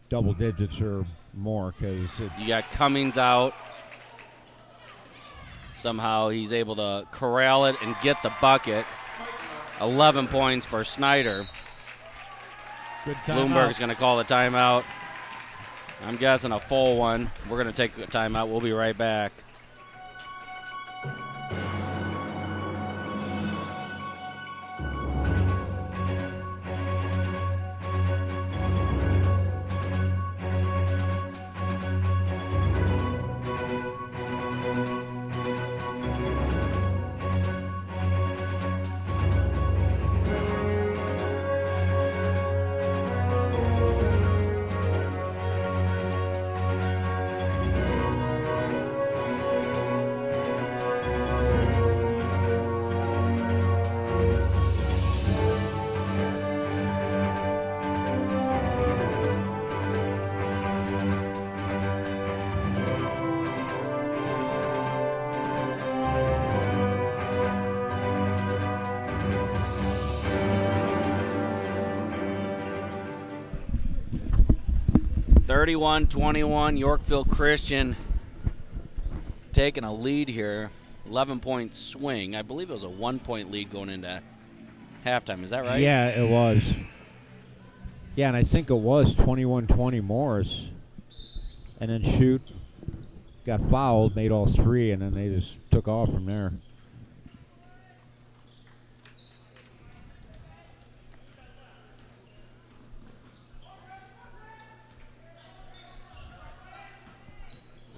double digits or more because you got Cummings out. Somehow he's able to corral it and get the bucket. 11 points for Snyder. Good Bloomberg's going to call the timeout. I'm guessing a full one. We're going to take a timeout. We'll be right back. (31-21) Yorkville Christian taking a lead here. 11-point swing. I believe it was a 1-point lead going into halftime. Is that right? Yeah, it was. Yeah, and I think it was 21-20 Morris. And then Shoot got fouled, made all 3, and then they just took off from there.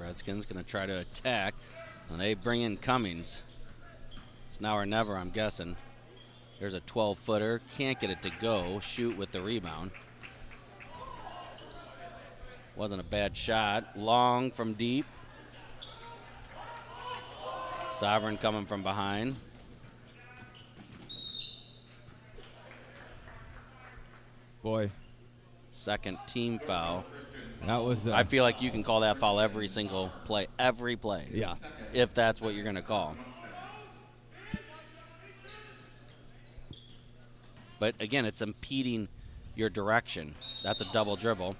Redskins going to try to attack, and they bring in Cummings. It's now or never, I'm guessing. There's a 12-footer. Can't get it to go. Shoot with the rebound. Wasn't a bad shot. Long from deep. Sovereign coming from behind. Boy. Second team foul. That was. I feel like you can call that foul every single play. Every play. Yeah. If that's what you're going to call. But again, it's impeding your direction. That's a double dribble.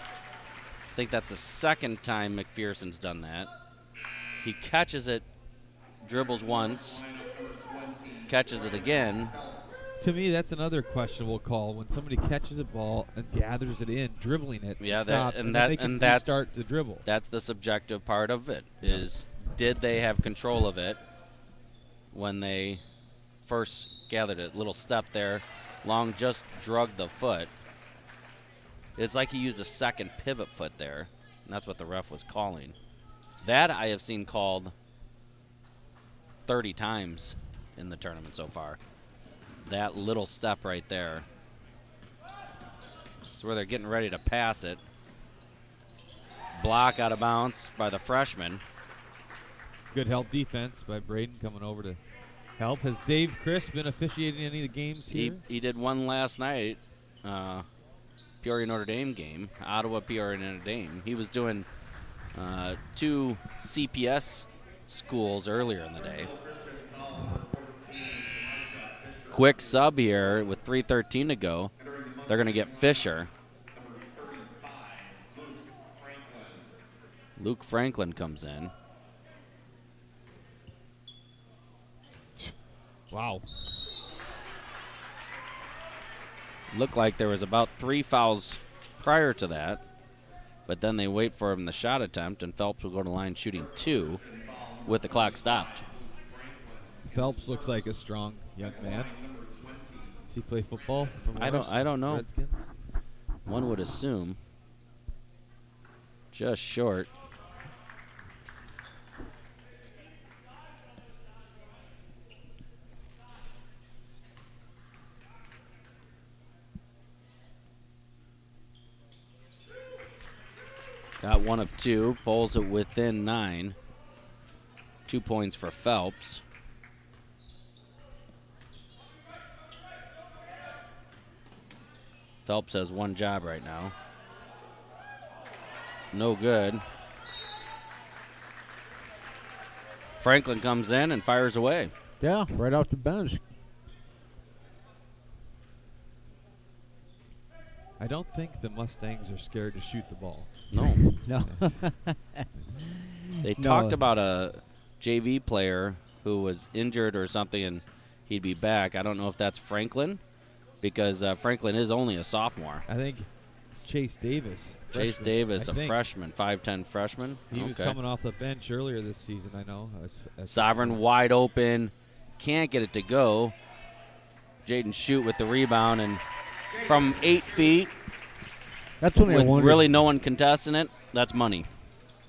I think that's the second time McPherson's done that. He catches it, dribbles once, catches it again. To me, that's another questionable call when somebody catches a ball and gathers it in, dribbling it. Yeah, stops, and then they can start the dribble. That's the subjective part of it. Is did they have control of it when they first gathered it? Little step there. Long just drug the foot. It's like he used a second pivot foot there, and that's what the ref was calling. That I have seen called 30 times in the tournament so far. That little step right there. It's where they're getting ready to pass it. Block out of bounds by the freshman. Good help defense by Braden coming over to help. Has Dave Chris been officiating any of the games here? He did one last night, Peoria Notre Dame game, Ottawa Peoria Notre Dame. He was doing 2 CPS schools earlier in the day. Quick sub here with 3:13 to go. They're going to get Fisher. Luke Franklin comes in. Wow. Looked like there was about 3 fouls prior to that, but then they wait for him the shot attempt, and Phelps will go to line shooting 2 with the clock stopped. Phelps looks like a strong young man. Does he play football? I don't know. Redskins? One would assume. Just short. Got 1 of 2. Pulls it within 9. 2 points for Phelps. Phelps has 1 job right now. No good. Franklin comes in and fires away. Yeah, right off the bench. I don't think the Mustangs are scared to shoot the ball. No. No. They No. talked about a JV player who was injured or something and he'd be back. I don't know if that's Franklin because Franklin is only a sophomore. I think it's Chase Davis. Chase freshman, Davis, I a think. freshman, 5'10 freshman. He was coming off the bench earlier this season, I know. Sovereign wide open. Can't get it to go. Jaden Shoot with the rebound, and from 8 feet, That's when I with wonder. really no one contesting it, that's money.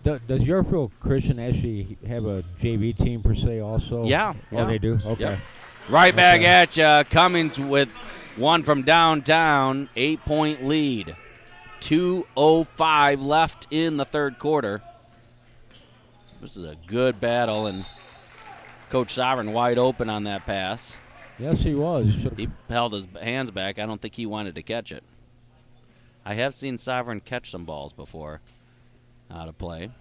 Does Yorkville Christian actually have a JV team per se also? Yeah. Oh, they do? Okay. Yep. Right back Okay. at you. Cummings with 1 from downtown. 8-point lead. 2:05 left in the third quarter. This is a good battle, and Coach Sovereign wide open on that pass. Yes, he was. He held his hands back. I don't think he wanted to catch it. I have seen Sovereign catch some balls before out of play.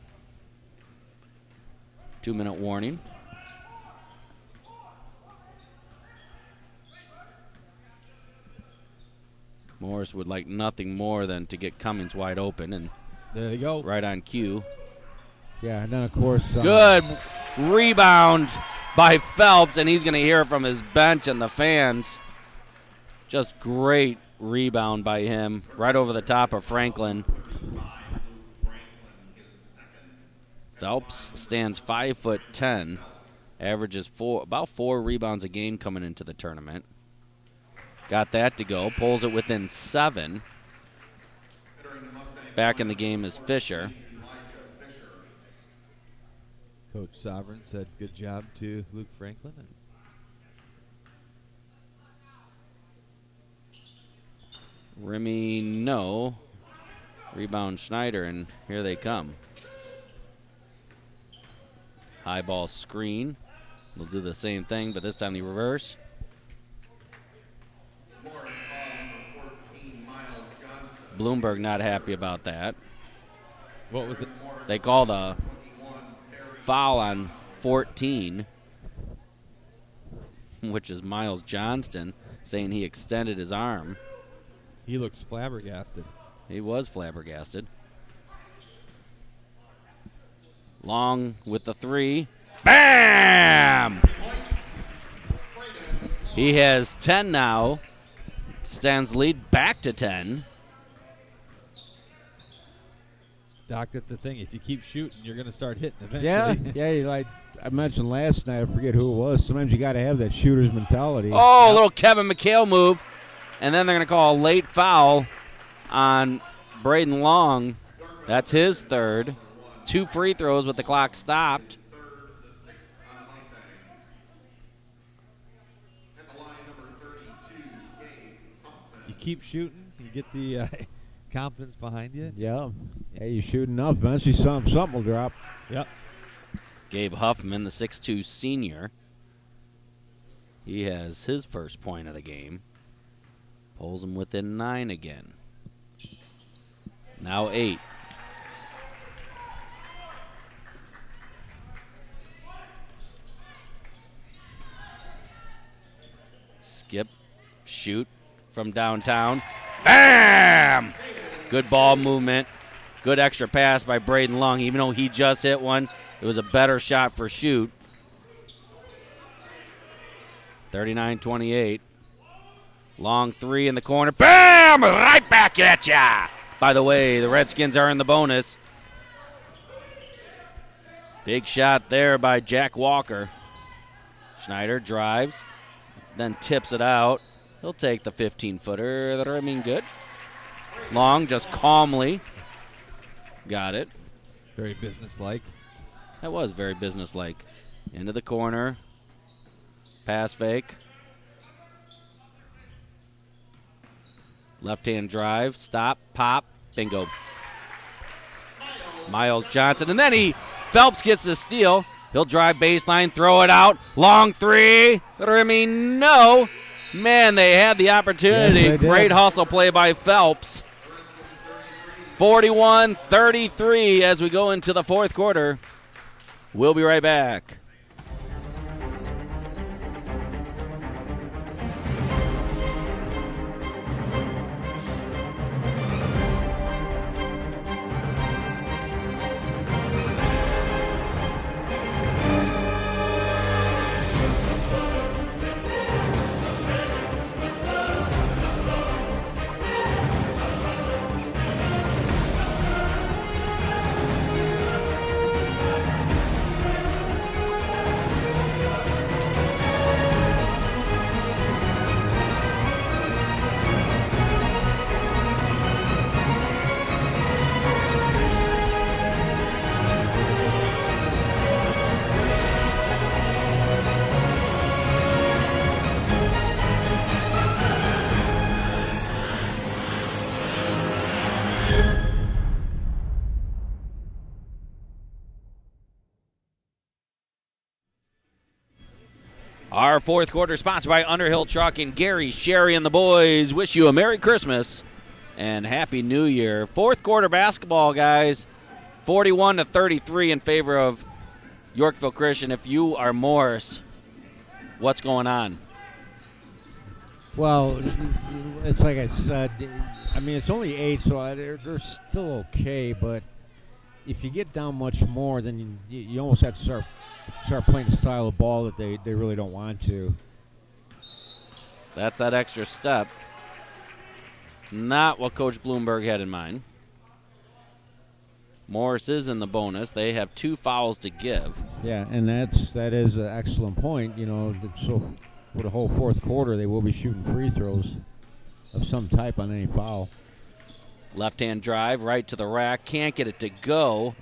2-minute warning. Morris would like nothing more than to get Cummings wide open and There you go. right on cue. Yeah, and then, of course. Good rebound by Phelps, and he's going to hear it from his bench and the fans. Just great rebound by him right over the top of Franklin. Phelps stands 5'10", averages about 4 rebounds a game coming into the tournament. Got that to go, pulls it within 7. Back in the game is Fisher. Coach Sovereign said good job to Luke Franklin. Remy, no. Rebound Schneider, and here they come. High ball screen. We'll do the same thing, but this time the reverse. Bloomberg not happy about that. What was it? They called a foul on 14, which is Miles Johnston, saying he extended his arm. He looks flabbergasted. He was flabbergasted. Long with the three. Bam! He has 10 now. Stands lead back to 10. Doc, that's the thing. If you keep shooting, you're going to start hitting eventually. Yeah. Like I mentioned last night, I forget who it was. Sometimes you got to have that shooter's mentality. Oh, a little Kevin McHale move. And then they're going to call a late foul on Braden Long. That's his third. 2 free throws with the clock stopped. You keep shooting, you get the confidence behind you. Yeah, you shoot enough, eventually something will drop. Yep. Gabe Huffman, the 6'2 senior. He has his first point of the game. Pulls him within 9 again. Now 8. Skip, shoot from downtown. Bam! Good ball movement. Good extra pass by Braden Long. Even though he just hit one, it was a better shot for shoot. 39-28. Long three in the corner. Bam! Right back at ya! By the way, the Redskins are in the bonus. Big shot there by Jack Walker. Schneider drives, then tips it out. He'll take the 15-footer. I mean, good. Long just calmly got it. Very businesslike. That was very businesslike. Into the corner. Pass fake. Left-hand drive. Stop. Pop. Bingo. Miles Johnson. And then Phelps gets the steal. He'll drive baseline, throw it out. Long three. I mean, no. Man, they had the opportunity. Yes, Great hustle play by Phelps. 41-33 as we go into the fourth quarter. We'll be right back. Our fourth quarter sponsored by Underhill Truck, and Gary, Sherry, and the boys wish you a Merry Christmas and Happy New Year. Fourth quarter basketball, guys. 41-33 in favor of Yorkville Christian. If you are Morris, what's going on? Well, it's like I said. I mean, it's only 8, so they're still okay. But if you get down much more, then you almost have to start playing the style of ball that they really don't want to. That's that extra step. Not what Coach Bloomberg had in mind. Morris is in the bonus. They have 2 fouls to give. Yeah, and that is an excellent point. You know, so for the whole fourth quarter, they will be shooting free throws of some type on any foul. Left-hand drive right to the rack. Can't get it to go.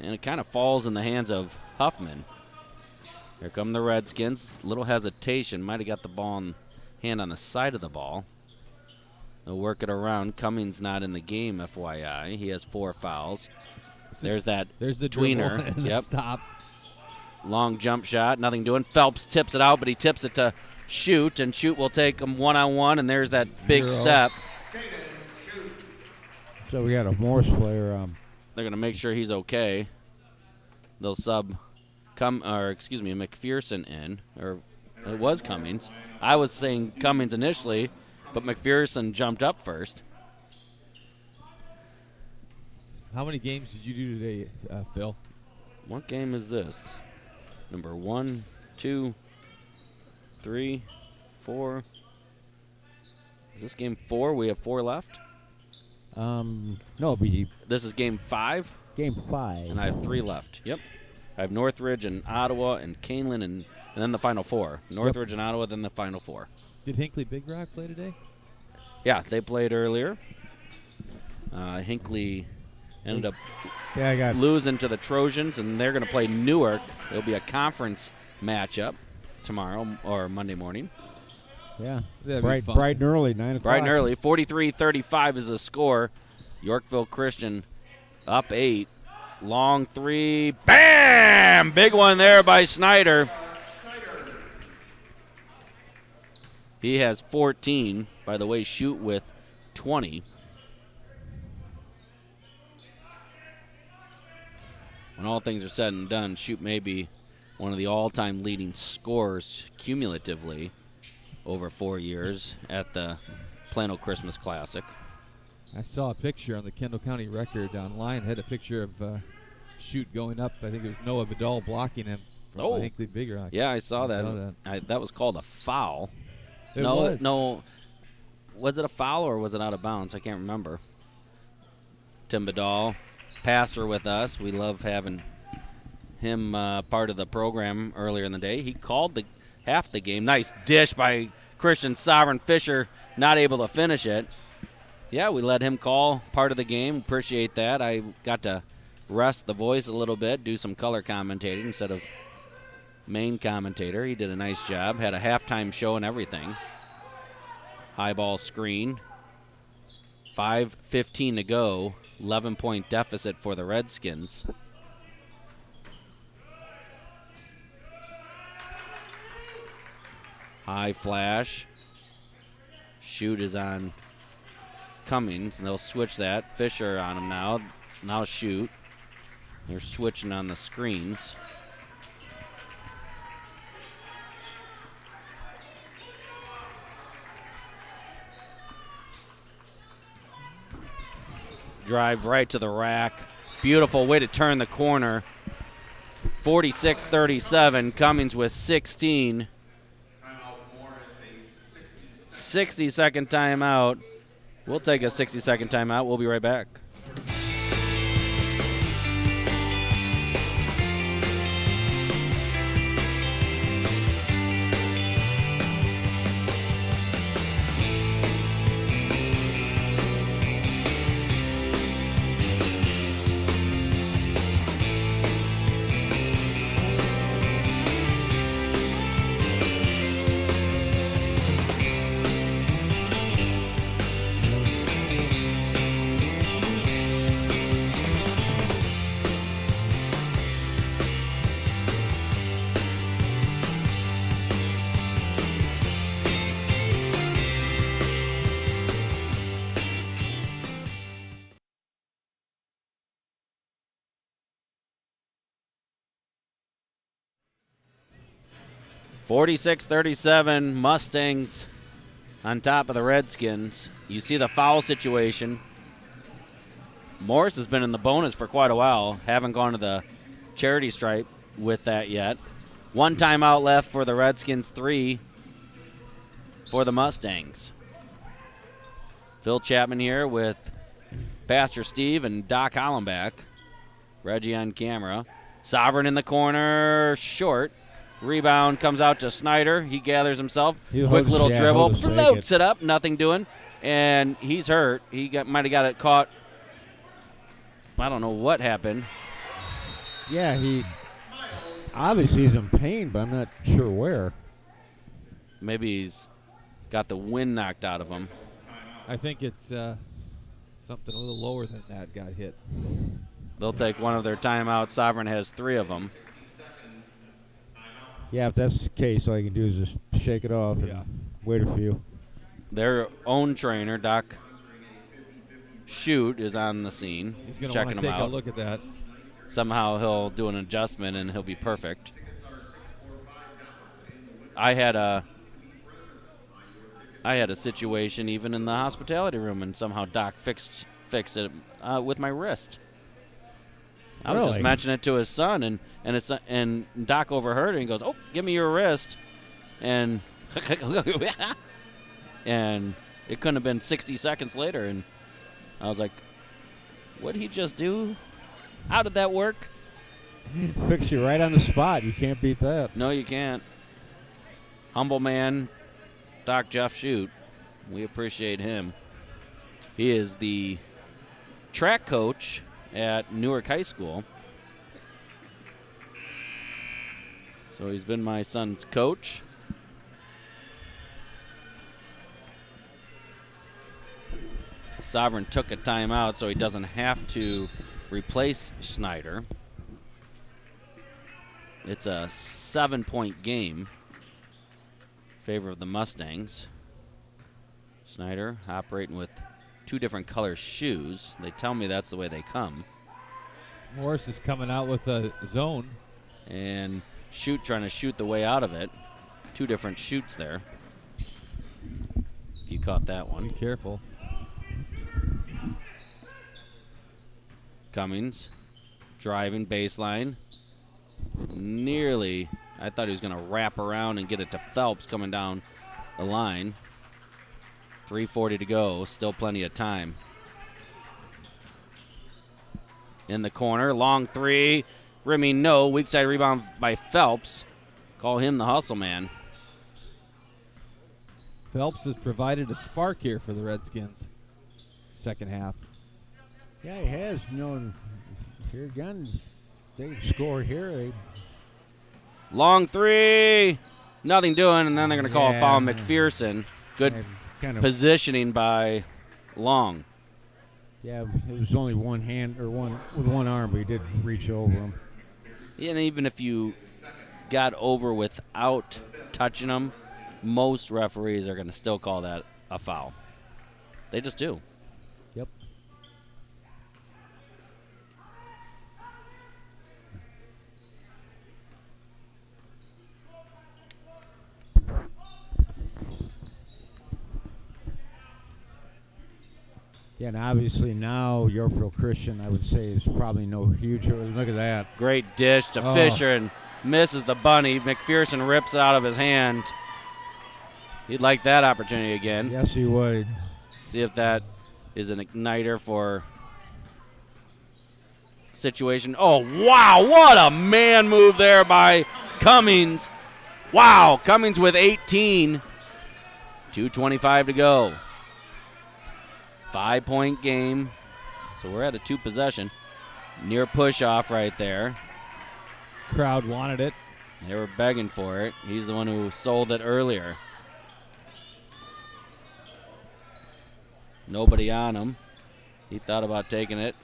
And it kind of falls in the hands of Huffman. Here come the Redskins. Little hesitation. Might have got the ball in hand on the side of the ball. They'll work it around. Cummings not in the game, FYI. He has 4 fouls. There's the tweener. Yep. Stop. Long jump shot. Nothing doing. Phelps tips it out, but he tips it to Shoot, and Shoot will take him one-on-one, and there's that big step. So we got a Morse player. They're going to make sure he's okay. They'll sub McPherson in, or it was Cummings. I was saying Cummings initially, but McPherson jumped up first. How many games did you do today, Phil? What game is this? Number 1, 2, 3, 4. Is this game 4? We have 4 left? No, This is game 5? Game 5. And I have 3 left. Yep. I have Northridge and Ottawa and Canelan and then the final 4. Northridge and Ottawa, then the final 4. Did Hinckley Big Rock play today? Yeah, they played earlier. Hinckley ended up losing to the Trojans, and they're going to play Newark. It'll be a conference matchup tomorrow or Monday morning. Yeah, bright and early, 9 o'clock. Bright and early. 43-35 is the score. Yorkville Christian up 8. Long 3. Bam! Big one there by Snyder. He has 14. By the way, Shoot with 20. When all things are said and done, Shoot may be one of the all-time leading scorers cumulatively over 4 years at the Plano Christmas Classic. I saw a picture on the Kendall County Record online. It had a picture of Shoot going up. I think it was Noah Vidal blocking him from Hinckley Big Rock. Yeah, I saw that. That was called a foul. It was. No. Was it a foul or was it out of bounds? I can't remember. Tim Vidal, pastor with us. We love having him part of the program earlier in the day. He called half the game. Nice dish by Christian Sovereign. Fisher not able to finish it. Yeah, we let him call part of the game. Appreciate that. I got to rest the voice a little bit, do some color commentating instead of main commentator. He did a nice job. Had a halftime show and everything. High ball screen. 5:15 to go. 11-point deficit for the Redskins. High flash. Shoot is on Cummings, and they'll switch that. Fisher on him now. Now Shoot. They're switching on the screens. Drive right to the rack. Beautiful way to turn the corner. 46-37. Cummings with 16. 60-second timeout. We'll take a 60-second timeout. We'll be right back. (46-37) Mustangs on top of the Redskins. You see the foul situation. Morris has been in the bonus for quite a while. Haven't gone to the charity stripe with that yet. 1 timeout left for the Redskins, 3 for the Mustangs. Phil Chapman here with Pastor Steve and Doc Hollenbach. Reggie on camera. Sovereign in the corner, short. Rebound comes out to Snyder. He gathers himself. Quick little dribble. Floats it up. Nothing doing. And he's hurt. He might have got it caught. I don't know what happened. Yeah, Obviously, he's in pain, but I'm not sure where. Maybe he's got the wind knocked out of him. I think it's something a little lower than that got hit. They'll take one of their timeouts. Sovereign has 3 of them. Yeah, if that's the case, all you can do is just shake it off and wait a few. Their own trainer, Doc Shoot, is on the scene, He's going to checking want to them take out. a look at that. Somehow he'll do an adjustment and he'll be perfect. I had a situation even in the hospitality room, and somehow Doc fixed it with my wrist. I was just Really? mentioning it to his son, and Doc overheard it and goes, "Oh, give me your wrist," and and it couldn't have been 60 seconds later, and I was like, "What did he just do? How did that work?" Fix you right on the spot. You can't beat that. No, you can't. Humble man, Doc Jeff Shoot. We appreciate him. He is the track coach at Newark High School. So he's been my son's coach. Sovereign took a timeout so he doesn't have to replace Schneider. It's a 7-point game in favor of the Mustangs. Schneider operating with 2 different color shoes. They tell me that's the way they come. Morris is coming out with a zone. And Shoot trying to shoot the way out of it. 2 different shoots there. You caught that one. Be careful. Cummings driving baseline. Nearly. I thought he was going to wrap around and get it to Phelps coming down the line. 3:40 to go. Still plenty of time. In the corner. Long 3. Rimmy, no. Weak side rebound by Phelps. Call him the hustle man. Phelps has provided a spark here for the Redskins. Second half. Yeah, he has. You know, here again, they score here. Long 3. Nothing doing, and then they're going to call a foul on Yeah. McPherson. Good Kind of. positioning by Long. Yeah, it was only one hand or with one arm, but he did reach over him. And even if you got over without touching him, most referees are going to still call that a foul. They just do. Yep. Yeah, and obviously now Yorkville Christian, I would say, is probably no huge. Look at that. Great dish to Fisher and misses the bunny. McPherson rips it out of his hand. He'd like that opportunity again. Yes, he would. See if that is an igniter for situation. Oh, wow. What a man move there by Cummings. Wow. Cummings with 18. 2:25 to go. 5-point game. So we're at a 2 possession. Near push off right there. Crowd wanted it. They were begging for it. He's the one who sold it earlier. Nobody on him. He thought about taking it.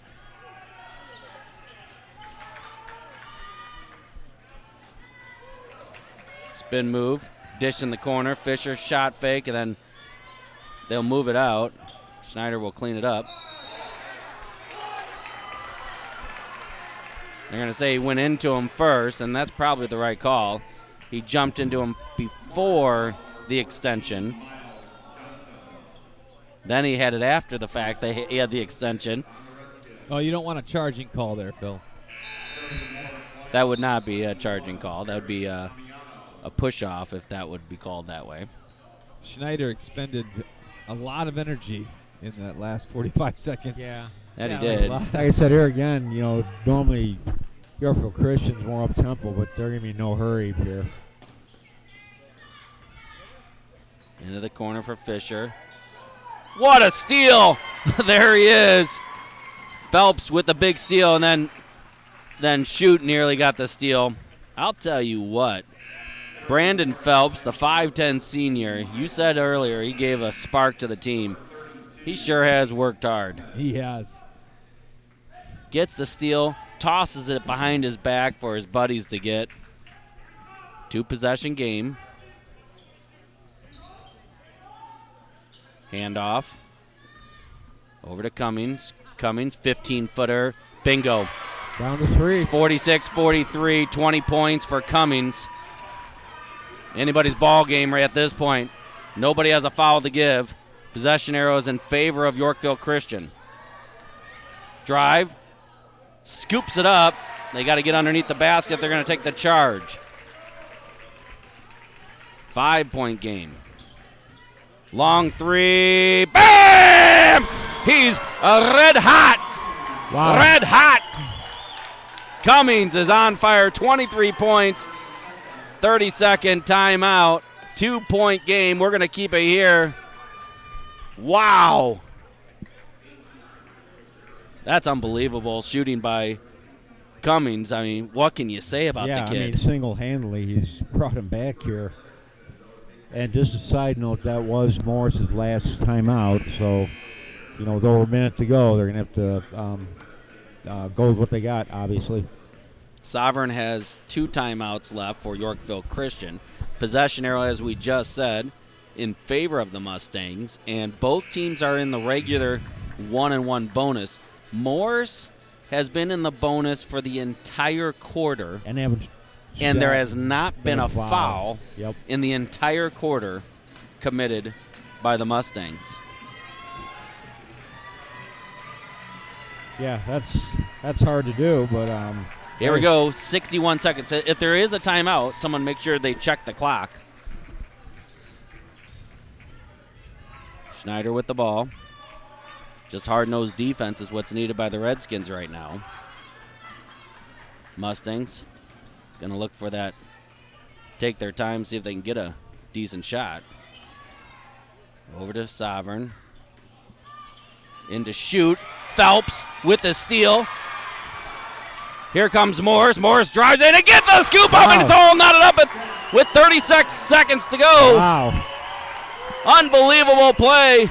Spin move. Dish in the corner. Fisher shot fake, and then they'll move it out. Schneider will clean it up. They're going to say he went into him first, and that's probably the right call. He jumped into him before the extension. Then he had it after the fact that he had the extension. Oh, you don't want a charging call there, Phil. That would not be a charging call. That would be a push-off if that would be called that way. Schneider expended a lot of energy in that last 45 seconds. Yeah. That he did. Like I said here again, you know, normally Yorkville Christian's more up-tempo, but they're going to be in no hurry here. Into the corner for Fisher. What a steal! There he is. Phelps with the big steal, and then Shoot nearly got the steal I'll tell you what. Brandon Phelps, the 5'10 senior, you said earlier he gave a spark to the team. He sure has worked hard. He has. Gets the steal, tosses it behind his back for his buddies to get. 2-possession game. Handoff. Over to Cummings. Cummings, 15-footer. Bingo. Down to 3. 46-43, 20 points for Cummings. Anybody's ball game right at this point. Nobody has a foul to give. Possession arrow is in favor of Yorkville Christian. Drive. Scoops it up. They got to get underneath the basket. They're going to take the charge. 5-point game. Long three. Bam! He's red hot. Wow. Red hot. Cummings is on fire. 23 points. 30-second timeout. 2-point game. We're going to keep it here. Wow. That's unbelievable shooting by Cummings. I mean, what can you say about the kid? I mean, single-handedly, he's brought him back here. And just a side note, that was Morris's last timeout. So, with over a minute to go, they're going to have to go with what they got, obviously. Sovereign has 2 timeouts left for Yorkville Christian. Possession arrow, as we just said, in favor of the Mustangs. And both teams are in the regular 1-and-1 bonus. Morris has been in the bonus for the entire quarter. And there has not been a foul in the entire quarter committed by the Mustangs. Yeah, that's hard to do, but here we go, 61 seconds. If there is a timeout, someone make sure they check the clock. Schneider with the ball. Just hard-nosed defense is what's needed by the Redskins right now. Mustangs going to look for that, take their time, see if they can get a decent shot. Over to Sovereign. In to shoot. Phelps with the steal. Here comes Morris. Morris drives in and gets the scoop up, and it's all knotted up with 36 seconds to go. Wow. Unbelievable play.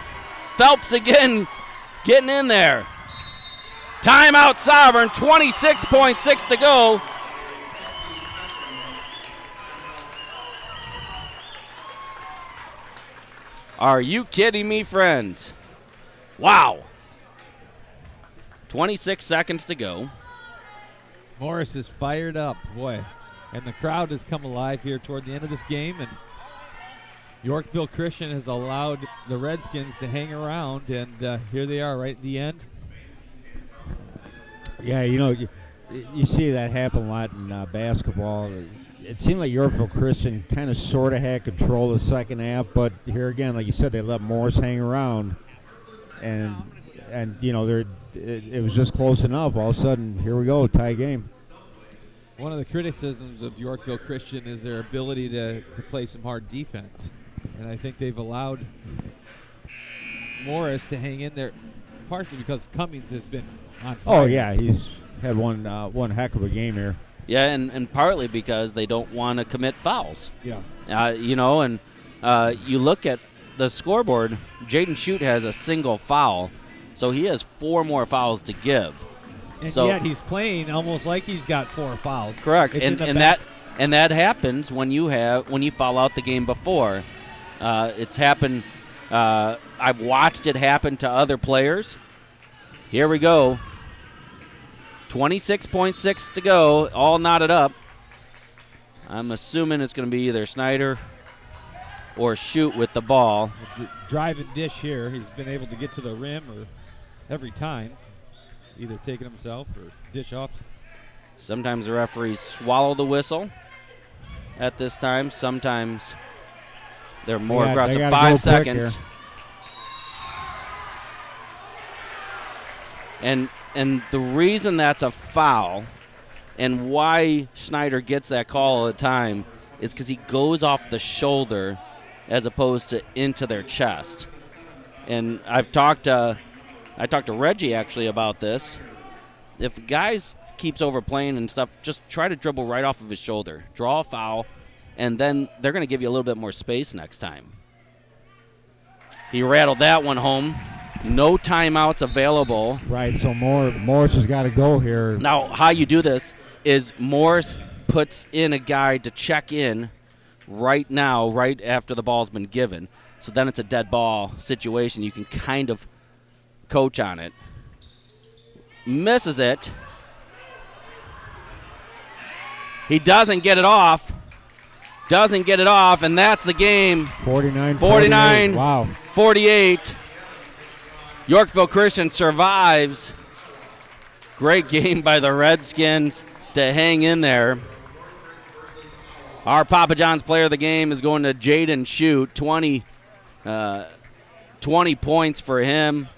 Phelps again getting in there. Timeout Sovereign, 26.6 to go. Are you kidding me, friends? Wow. 26 seconds to go. Morris is fired up, boy. And the crowd has come alive here toward the end of this game. And Yorkville Christian has allowed the Redskins to hang around. And here they are right at the end. Yeah, you see that happen a lot in basketball. It seemed like Yorkville Christian kind of sort of had control of the second half, but here again, like you said, they let Morris hang around, and it was just close enough. All of a sudden, here we go, tie game. One of the criticisms of Yorkville Christian is their ability to play some hard defense, and I think they've allowed Morris to hang in there, partially because Cummings has been on fire. Oh yeah, he's had one heck of a game here. Yeah, and partly because they don't want to commit fouls. Yeah. You look at the scoreboard, Jaden Shute has a single foul, so he has 4 more fouls to give. And yet he's playing almost like he's got 4 fouls. Correct, and that happens when you foul out the game before. It's happened. I've watched it happen to other players. Here we go. 26.6 to go, all knotted up. I'm assuming it's going to be either Snyder or Shute with the ball. Drive and dish here. He's been able to get to the rim or every time, either taking himself or dish off. Sometimes the referees swallow the whistle at this time. Sometimes they're more aggressive. 5 seconds. And the reason that's a foul and why Schneider gets that call all the time is because he goes off the shoulder as opposed to into their chest. And I talked to Reggie actually about this. If guys keeps overplaying and stuff, just try to dribble right off of his shoulder. Draw a foul, and then they're going to give you a little bit more space next time. He rattled that one home. No timeouts available. Right, so Morris has got to go here. Now, how you do this is Morris puts in a guy to check in right now, right after the ball's been given. So then it's a dead ball situation. You can kind of coach on it. Misses it. He doesn't get it off. And that's the game. 49. Wow. 48. Yorkville Christian survives. Great game by the Redskins to hang in there. Our Papa John's player of the game is going to Jaden Shute. 20 points for him.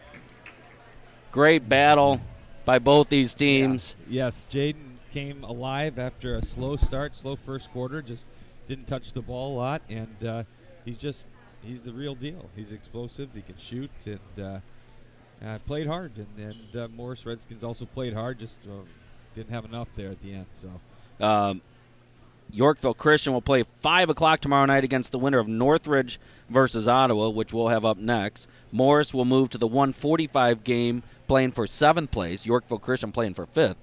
Great battle by both these teams. Yeah. Yes, Jaden came alive after a slow start, slow first quarter, just didn't touch the ball a lot, and he's the real deal. He's explosive, he can shoot, and played hard. And Morris Redskins also played hard, just didn't have enough there at the end. So Yorkville Christian will play 5 o'clock tomorrow night against the winner of Northridge versus Ottawa, which we'll have up next. Morris will move to the 1:45 game, playing for 7th place. Yorkville Christian playing for 5th.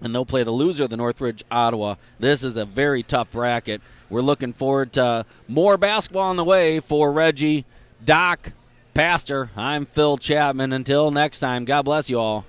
And they'll play the loser of the Northridge-Ottawa. This is a very tough bracket. We're looking forward to more basketball on the way for Reggie, Doc, Pastor. I'm Phil Chapman. Until next time, God bless you all.